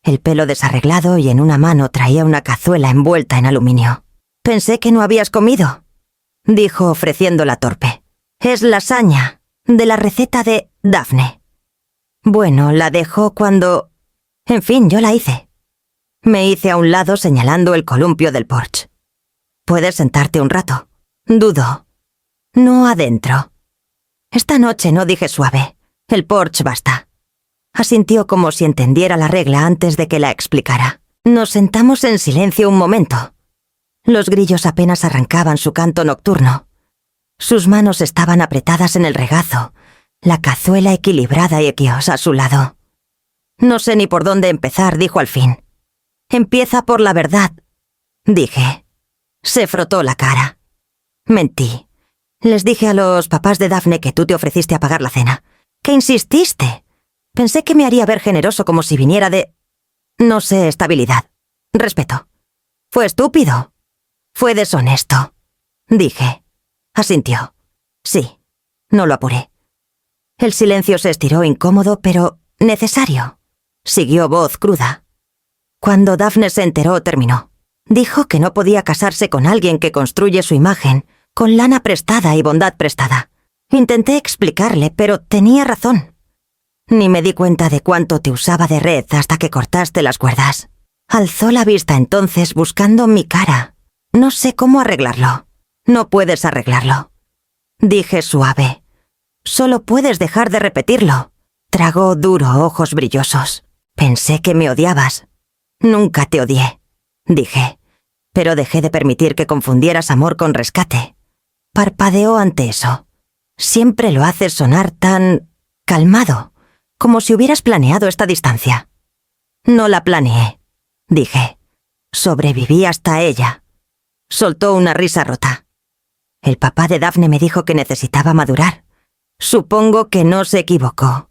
El pelo desarreglado y en una mano traía una cazuela envuelta en aluminio. Pensé que no habías comido, dijo ofreciéndola torpe. Es lasaña, de la receta de Dafne. Bueno, la dejó cuando... En fin, yo la hice. Me hice a un lado señalando el columpio del porche. ¿Puedes sentarte un rato? Dudó. No adentro. Esta noche no, dije suave. El porche basta. Asintió como si entendiera la regla antes de que la explicara. Nos sentamos en silencio un momento. Los grillos apenas arrancaban su canto nocturno. Sus manos estaban apretadas en el regazo, la cazuela equilibrada y equiosa a su lado. No sé ni por dónde empezar, dijo al fin. Empieza por la verdad, dije. Se frotó la cara. Mentí. Les dije a los papás de Daphne que tú te ofreciste a pagar la cena. Que insististe. Pensé que me haría ver generoso como si viniera de... No sé, estabilidad. Respeto. Fue estúpido. Fue deshonesto. Dije. Asintió. Sí. No lo apuré. El silencio se estiró incómodo, pero necesario. Siguió voz cruda. Cuando Daphne se enteró, terminó. Dijo que no podía casarse con alguien que construye su imagen con lana prestada y bondad prestada. Intenté explicarle, pero tenía razón. Ni me di cuenta de cuánto te usaba de red hasta que cortaste las cuerdas. Alzó la vista entonces buscando mi cara. No sé cómo arreglarlo. No puedes arreglarlo. Dije suave. Solo puedes dejar de repetirlo. Tragó duro ojos brillosos. Pensé que me odiabas. Nunca te odié, dije. Pero dejé de permitir que confundieras amor con rescate. Parpadeó ante eso. Siempre lo haces sonar tan... calmado, como si hubieras planeado esta distancia. No la planeé, dije. Sobreviví hasta ella. Soltó una risa rota. El papá de Daphne me dijo que necesitaba madurar. Supongo que no se equivocó.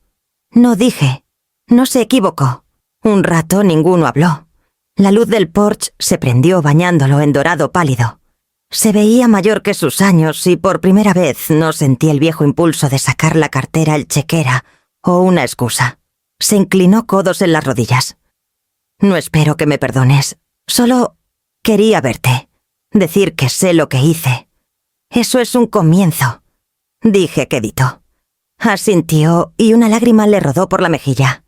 No dije. No se equivocó. Un rato ninguno habló. La luz del porche se prendió bañándolo en dorado pálido. Se veía mayor que sus años y por primera vez no sentí el viejo impulso de sacar la cartera, el chequera o una excusa. Se inclinó codos en las rodillas. No espero que me perdones. Solo quería verte. Decir que sé lo que hice. Eso es un comienzo. Dije quedito. Asintió y una lágrima le rodó por la mejilla.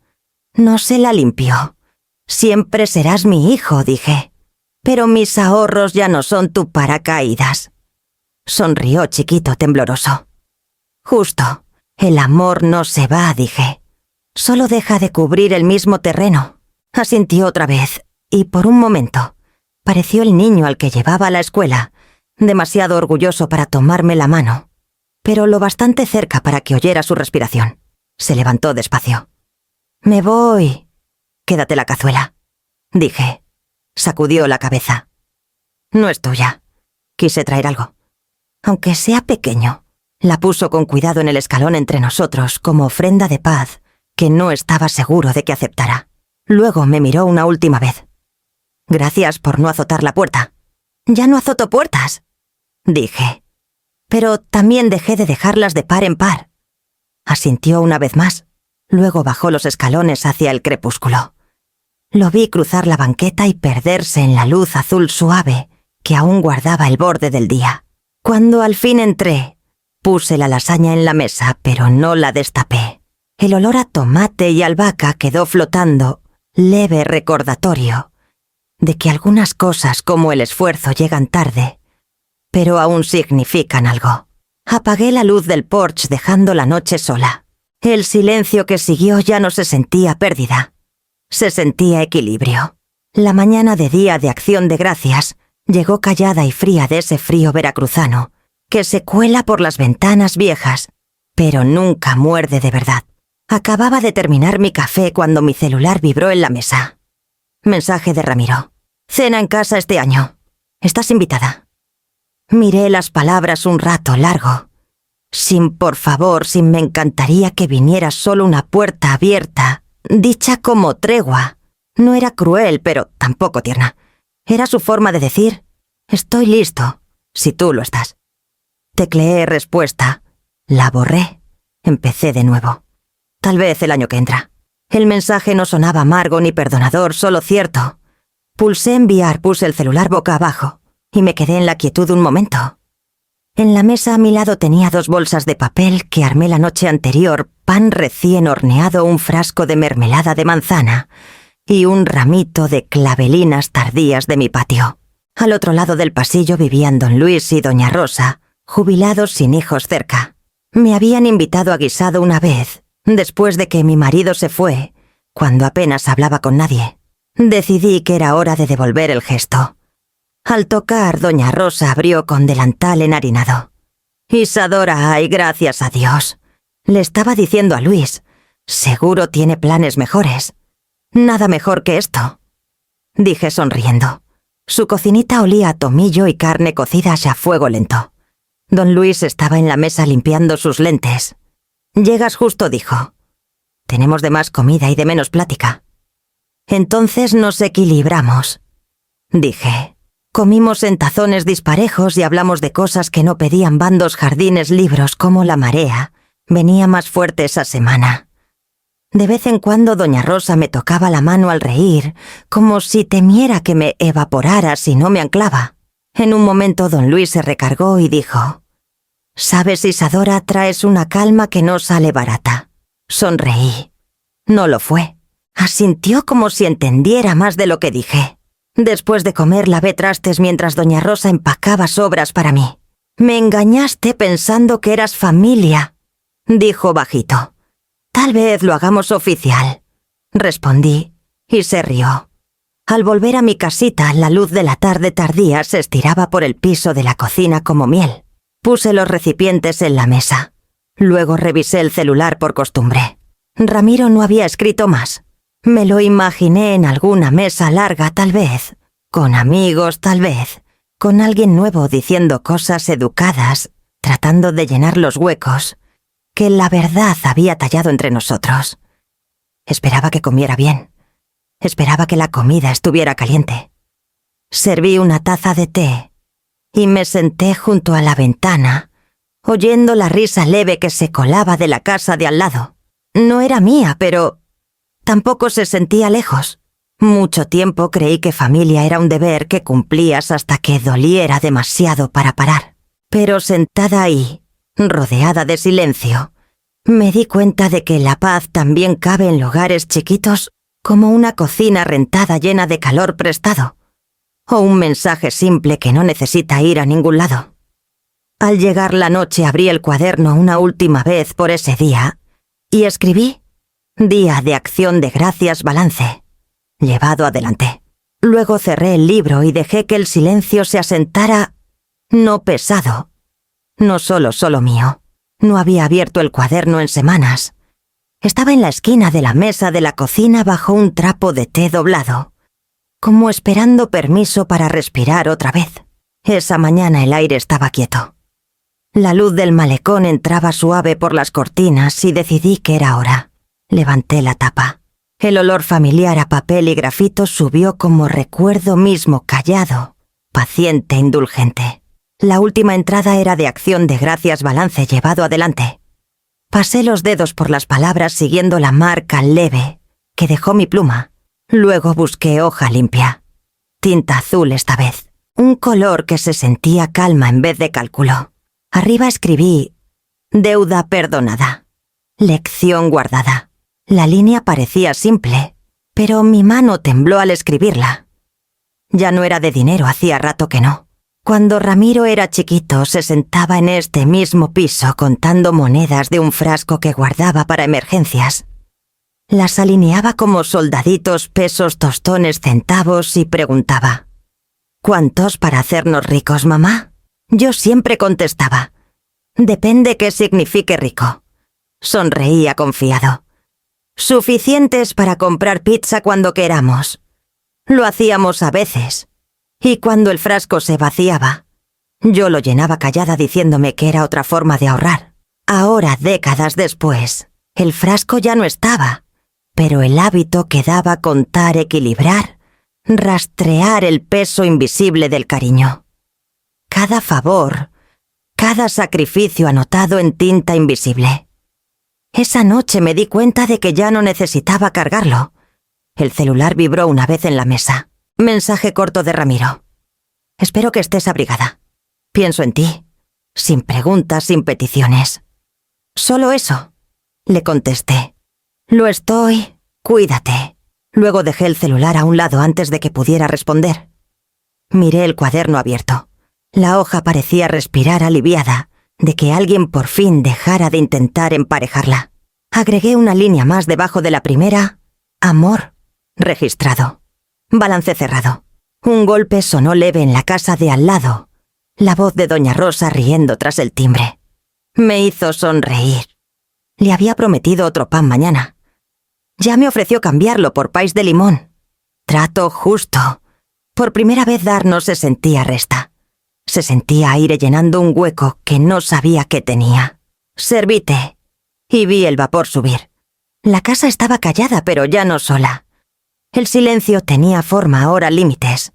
No se la limpió. Siempre serás mi hijo, dije. Pero mis ahorros ya no son tu paracaídas. Sonrió chiquito, tembloroso. Justo. El amor no se va, dije. Solo deja de cubrir el mismo terreno. Asintió otra vez, y por un momento pareció el niño al que llevaba a la escuela, demasiado orgulloso para tomarme la mano, pero lo bastante cerca para que oyera su respiración. Se levantó despacio. Me voy. Quédate la cazuela, dije. Sacudió la cabeza. No es tuya. Quise traer algo. Aunque sea pequeño. La puso con cuidado en el escalón entre nosotros como ofrenda de paz que no estaba seguro de que aceptara. Luego me miró una última vez. Gracias por no azotar la puerta. Ya no azoto puertas, dije. Pero también dejé de dejarlas de par en par. Asintió una vez más. Luego bajó los escalones hacia el crepúsculo. Lo vi cruzar la banqueta y perderse en la luz azul suave que aún guardaba el borde del día. Cuando al fin entré, puse la lasaña en la mesa, pero no la destapé. El olor a tomate y albahaca quedó flotando, leve recordatorio de que algunas cosas como el esfuerzo llegan tarde, pero aún significan algo. Apagué la luz del porche dejando la noche sola. El silencio que siguió ya no se sentía pérdida. Se sentía equilibrio. La mañana de día de Acción de Gracias llegó callada y fría de ese frío veracruzano que se cuela por las ventanas viejas, pero nunca muerde de verdad. Acababa de terminar mi café cuando mi celular vibró en la mesa. Mensaje de Ramiro. Cena en casa este año. Estás invitada. Miré las palabras un rato largo. Por favor, me encantaría que viniera solo una puerta abierta, dicha como tregua. No era cruel, pero tampoco tierna. Era su forma de decir, estoy listo, si tú lo estás. Tecleé respuesta. La borré. Empecé de nuevo. Tal vez el año que entra. El mensaje no sonaba amargo ni perdonador, solo cierto. Pulsé enviar, puse el celular boca abajo y me quedé en la quietud un momento. En la mesa a mi lado tenía 2 bolsas de papel que armé la noche anterior, pan recién horneado, un frasco de mermelada de manzana y un ramito de clavelinas tardías de mi patio. Al otro lado del pasillo vivían don Luis y doña Rosa, jubilados sin hijos cerca. Me habían invitado a guisado una vez, después de que mi marido se fue, cuando apenas hablaba con nadie. Decidí que era hora de devolver el gesto. Al tocar, doña Rosa abrió con delantal enharinado. Isadora, ay, gracias a Dios. Le estaba diciendo a Luis, seguro tiene planes mejores. Nada mejor que esto, dije sonriendo. Su cocinita olía a tomillo y carne cocidas a fuego lento. Don Luis estaba en la mesa limpiando sus lentes. Llegas justo, dijo. Tenemos de más comida y de menos plática. Entonces nos equilibramos, dije. Comimos en tazones disparejos y hablamos de cosas que no pedían bandos, jardines, libros, como la marea. Venía más fuerte esa semana. De vez en cuando doña Rosa me tocaba la mano al reír, como si temiera que me evaporara si no me anclaba. En un momento don Luis se recargó y dijo: «Sabes, Isadora, traes una calma que no sale barata». Sonreí. No lo fue. Asintió como si entendiera más de lo que dije. Después de comer lavé trastes mientras doña Rosa empacaba sobras para mí. «Me engañaste pensando que eras familia», dijo bajito. «Tal vez lo hagamos oficial», respondí, y se rió. Al volver a mi casita, la luz de la tarde tardía se estiraba por el piso de la cocina como miel. Puse los recipientes en la mesa. Luego revisé el celular por costumbre. Ramiro no había escrito más. Me lo imaginé en alguna mesa larga, tal vez, con amigos, tal vez, con alguien nuevo diciendo cosas educadas, tratando de llenar los huecos que la verdad había tallado entre nosotros. Esperaba que comiera bien. Esperaba que la comida estuviera caliente. Serví una taza de té y me senté junto a la ventana, oyendo la risa leve que se colaba de la casa de al lado. No era mía, pero tampoco se sentía lejos. Mucho tiempo creí que familia era un deber que cumplías hasta que doliera demasiado para parar. Pero sentada ahí, rodeada de silencio, me di cuenta de que la paz también cabe en lugares chiquitos como una cocina rentada llena de calor prestado, o un mensaje simple que no necesita ir a ningún lado. Al llegar la noche abrí el cuaderno una última vez por ese día y escribí: Día de Acción de Gracias, balance. Llevado adelante. Luego cerré el libro y dejé que el silencio se asentara, no pesado, no solo mío. No había abierto el cuaderno en semanas. Estaba en la esquina de la mesa de la cocina bajo un trapo de té doblado, como esperando permiso para respirar otra vez. Esa mañana el aire estaba quieto. La luz del malecón entraba suave por las cortinas y decidí que era hora. Levanté la tapa. El olor familiar a papel y grafito subió como recuerdo mismo, callado, paciente, indulgente. La última entrada era de Acción de Gracias, balance llevado adelante. Pasé los dedos por las palabras siguiendo la marca leve que dejó mi pluma. Luego busqué hoja limpia. Tinta azul esta vez. Un color que se sentía calma en vez de cálculo. Arriba escribí: deuda perdonada. Lección guardada. La línea parecía simple, pero mi mano tembló al escribirla. Ya no era de dinero, hacía rato que no. Cuando Ramiro era chiquito, se sentaba en este mismo piso contando monedas de un frasco que guardaba para emergencias. Las alineaba como soldaditos, pesos, tostones, centavos y preguntaba: ¿cuántos para hacernos ricos, mamá? Yo siempre contestaba: depende qué signifique rico. Sonreía confiado. Suficientes para comprar pizza cuando queramos. Lo hacíamos a veces. Y cuando el frasco se vaciaba, yo lo llenaba callada diciéndome que era otra forma de ahorrar. Ahora, décadas después, el frasco ya no estaba, pero el hábito quedaba: contar, equilibrar, rastrear el peso invisible del cariño. Cada favor, cada sacrificio anotado en tinta invisible. Esa noche me di cuenta de que ya no necesitaba cargarlo. El celular vibró una vez en la mesa. Mensaje corto de Ramiro: espero que estés abrigada. Pienso en ti. Sin preguntas, sin peticiones. Solo eso, le contesté. Lo estoy. Cuídate. Luego dejé el celular a un lado antes de que pudiera responder. Miré el cuaderno abierto. La hoja parecía respirar aliviada de que alguien por fin dejara de intentar emparejarla. Agregué una línea más debajo de la primera: amor, registrado. Balance cerrado. Un golpe sonó leve en la casa de al lado. La voz de doña Rosa riendo tras el timbre. Me hizo sonreír. Le había prometido otro pan mañana. Ya me ofreció cambiarlo por pais de limón. Trato justo. Por primera vez Dar no se sentía resta. Se sentía aire llenando un hueco que no sabía que tenía. «Servite», y vi el vapor subir. La casa estaba callada, pero ya no sola. El silencio tenía forma, hora límites.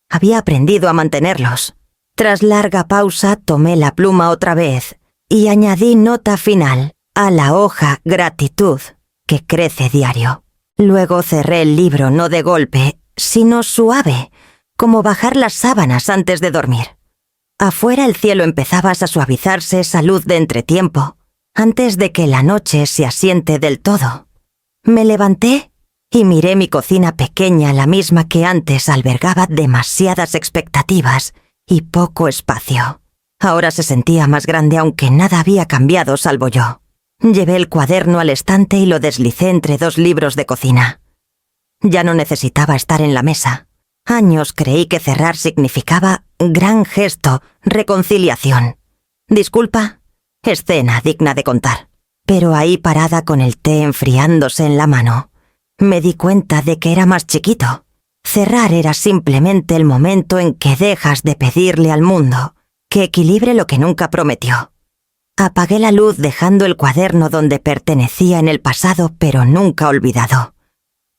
Había aprendido a mantenerlos. Tras larga pausa, tomé la pluma otra vez y añadí nota final a la hoja gratitud que crece diario. Luego cerré el libro no de golpe, sino suave, como bajar las sábanas antes de dormir. Afuera el cielo empezaba a suavizarse esa luz de entretiempo, antes de que la noche se asiente del todo. Me levanté y miré mi cocina pequeña, la misma que antes albergaba demasiadas expectativas y poco espacio. Ahora se sentía más grande, aunque nada había cambiado salvo yo. Llevé el cuaderno al estante y lo deslicé entre 2 libros de cocina. Ya no necesitaba estar en la mesa. Años creí que cerrar significaba gran gesto, reconciliación. Disculpa, escena digna de contar. Pero ahí parada con el té enfriándose en la mano, me di cuenta de que era más chiquito. Cerrar era simplemente el momento en que dejas de pedirle al mundo que equilibre lo que nunca prometió. Apagué la luz dejando el cuaderno donde pertenecía en el pasado, pero nunca olvidado.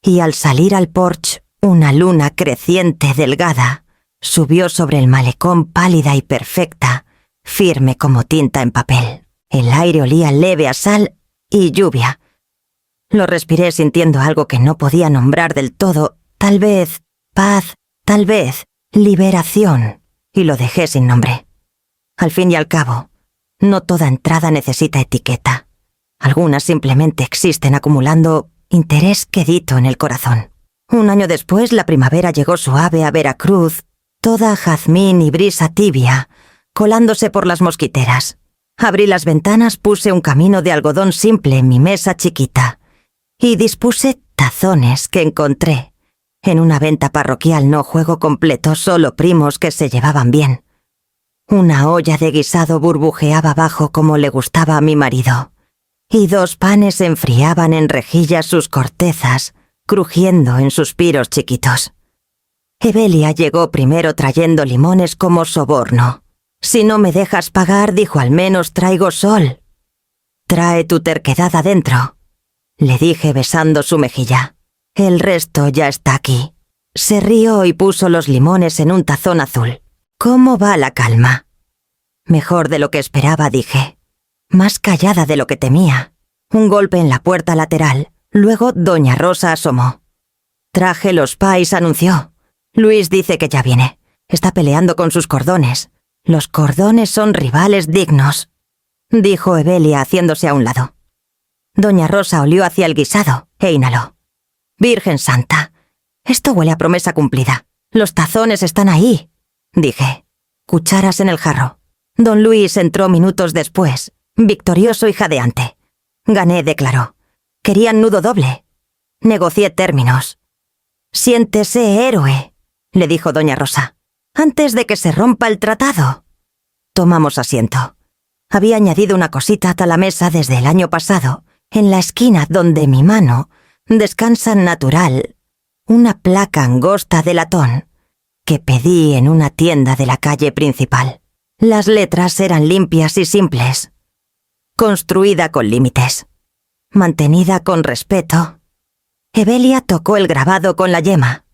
Y al salir al porche, una luna creciente delgada subió sobre el malecón pálida y perfecta, firme como tinta en papel. El aire olía leve a sal y lluvia. Lo respiré sintiendo algo que no podía nombrar del todo, tal vez paz, tal vez liberación, y lo dejé sin nombre. Al fin y al cabo, no toda entrada necesita etiqueta. Algunas simplemente existen acumulando interés quedito en el corazón. Un año después, la primavera llegó suave a Veracruz, toda jazmín y brisa tibia, colándose por las mosquiteras. Abrí las ventanas, puse un camino de algodón simple en mi mesa chiquita y dispuse tazones que encontré en una venta parroquial, no juego completo, solo primos que se llevaban bien. Una olla de guisado burbujeaba abajo como le gustaba a mi marido, y 2 panes enfriaban en rejillas sus cortezas, crujiendo en suspiros chiquitos. Evelia llegó primero trayendo limones como soborno. «Si no me dejas pagar», dijo, «al menos traigo sol». «Trae tu terquedad adentro», le dije besando su mejilla. «El resto ya está aquí». Se rió y puso los limones en un tazón azul. «¿Cómo va la calma?» «Mejor de lo que esperaba», dije. Más callada de lo que temía. Un golpe en la puerta lateral. Luego doña Rosa asomó. «Traje los pais», anunció. «Luis dice que ya viene. Está peleando con sus cordones. Los cordones son rivales dignos», dijo Evelia haciéndose a un lado. Doña Rosa olió hacia el guisado e inhaló. «Virgen Santa, esto huele a promesa cumplida. Los tazones están ahí», dije. Cucharas en el jarro. Don Luis entró minutos después, victorioso y jadeante. «Gané», declaró. «Querían nudo doble». Negocié términos. «Siéntese héroe», le dijo doña Rosa, «antes de que se rompa el tratado». Tomamos asiento. Había añadido una cosita a la mesa desde el año pasado, en la esquina donde mi mano descansa natural, una placa angosta de latón que pedí en una tienda de la calle principal. Las letras eran limpias y simples. Construida con límites. Mantenida con respeto. Evelia tocó el grabado con la yema.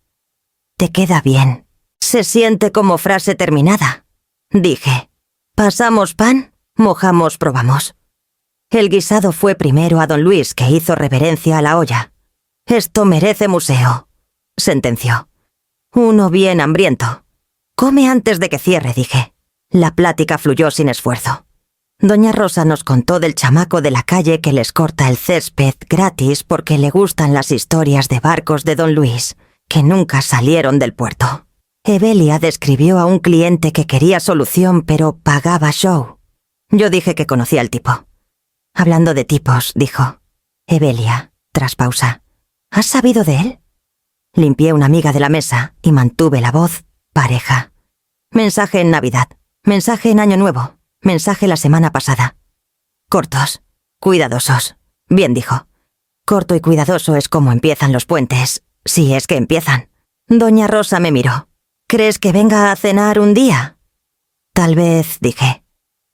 «Te queda bien. Se siente como frase terminada», dije. «Pasamos pan, mojamos, probamos». El guisado fue primero a don Luis, que hizo reverencia a la olla. «Esto merece museo», sentenció. «Uno bien hambriento». «Come antes de que cierre», dije. La plática fluyó sin esfuerzo. Doña Rosa nos contó del chamaco de la calle que les corta el césped gratis porque le gustan las historias de barcos de don Luis, que nunca salieron del puerto. Evelia describió a un cliente que quería solución pero pagaba show. Yo dije que conocía al tipo. «Hablando de tipos», dijo Evelia, tras pausa. «¿Has sabido de él?» Limpié una miga de la mesa y mantuve la voz pareja. «Mensaje en Navidad, mensaje en Año Nuevo, mensaje la semana pasada. Cortos, cuidadosos». Bien, dijo. Corto y cuidadoso es como empiezan los puentes, si es que empiezan. Doña Rosa me miró. ¿Crees que venga a cenar un día? Tal vez, dije.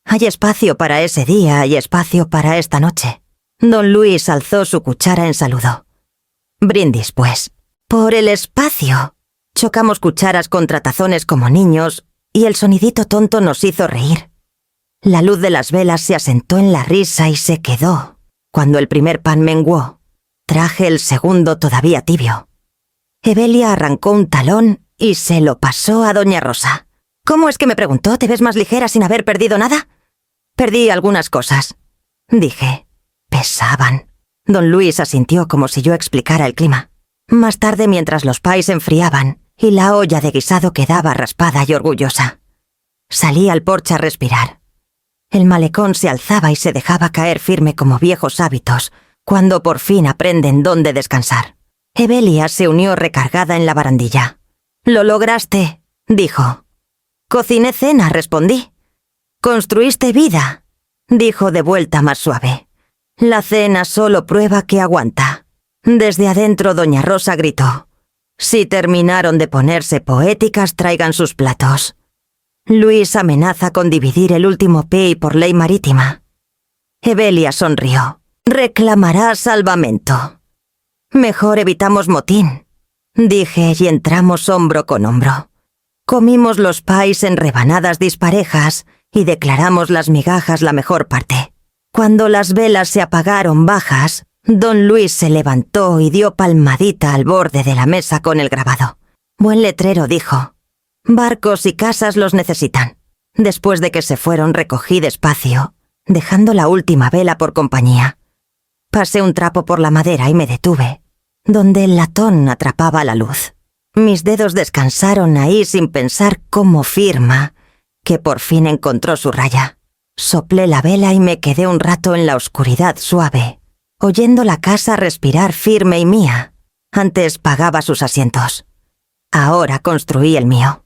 Hay espacio para ese día y espacio para esta noche. Don Luis alzó su cuchara en saludo. Brindis, pues. Por el espacio. Chocamos cucharas contra tazones como niños y el sonidito tonto nos hizo reír. La luz de las velas se asentó en la risa y se quedó. Cuando el primer pan menguó, traje el segundo todavía tibio. Evelia arrancó un talón y se lo pasó a Doña Rosa. ¿Cómo es que me preguntó? ¿Te ves más ligera sin haber perdido nada? Perdí algunas cosas, dije. Pesaban. Don Luis asintió como si yo explicara el clima. Más tarde, mientras los pais enfriaban y la olla de guisado quedaba raspada y orgullosa, salí al porche a respirar. El malecón se alzaba y se dejaba caer firme como viejos hábitos, cuando por fin aprenden dónde descansar. Evelia se unió recargada en la barandilla. «Lo lograste», dijo. «Cociné cena», respondí. «Construiste vida», dijo de vuelta más suave. «La cena solo prueba que aguanta». Desde adentro Doña Rosa gritó. «Si terminaron de ponerse poéticas, traigan sus platos». Luis amenaza con dividir el último pay por ley marítima. Evelia sonrió. «Reclamará salvamento». «Mejor evitamos motín», dije y entramos hombro con hombro. Comimos los pais en rebanadas disparejas y declaramos las migajas la mejor parte. Cuando las velas se apagaron bajas, don Luis se levantó y dio palmadita al borde de la mesa con el grabado. «Buen letrero», dijo. «Barcos y casas los necesitan». Después de que se fueron recogí despacio, dejando la última vela por compañía. Pasé un trapo por la madera y me detuve, donde el latón atrapaba la luz. Mis dedos descansaron ahí sin pensar cómo firma, que por fin encontró su raya. Soplé la vela y me quedé un rato en la oscuridad suave, oyendo la casa respirar firme y mía. Antes pagaba sus asientos. Ahora construí el mío.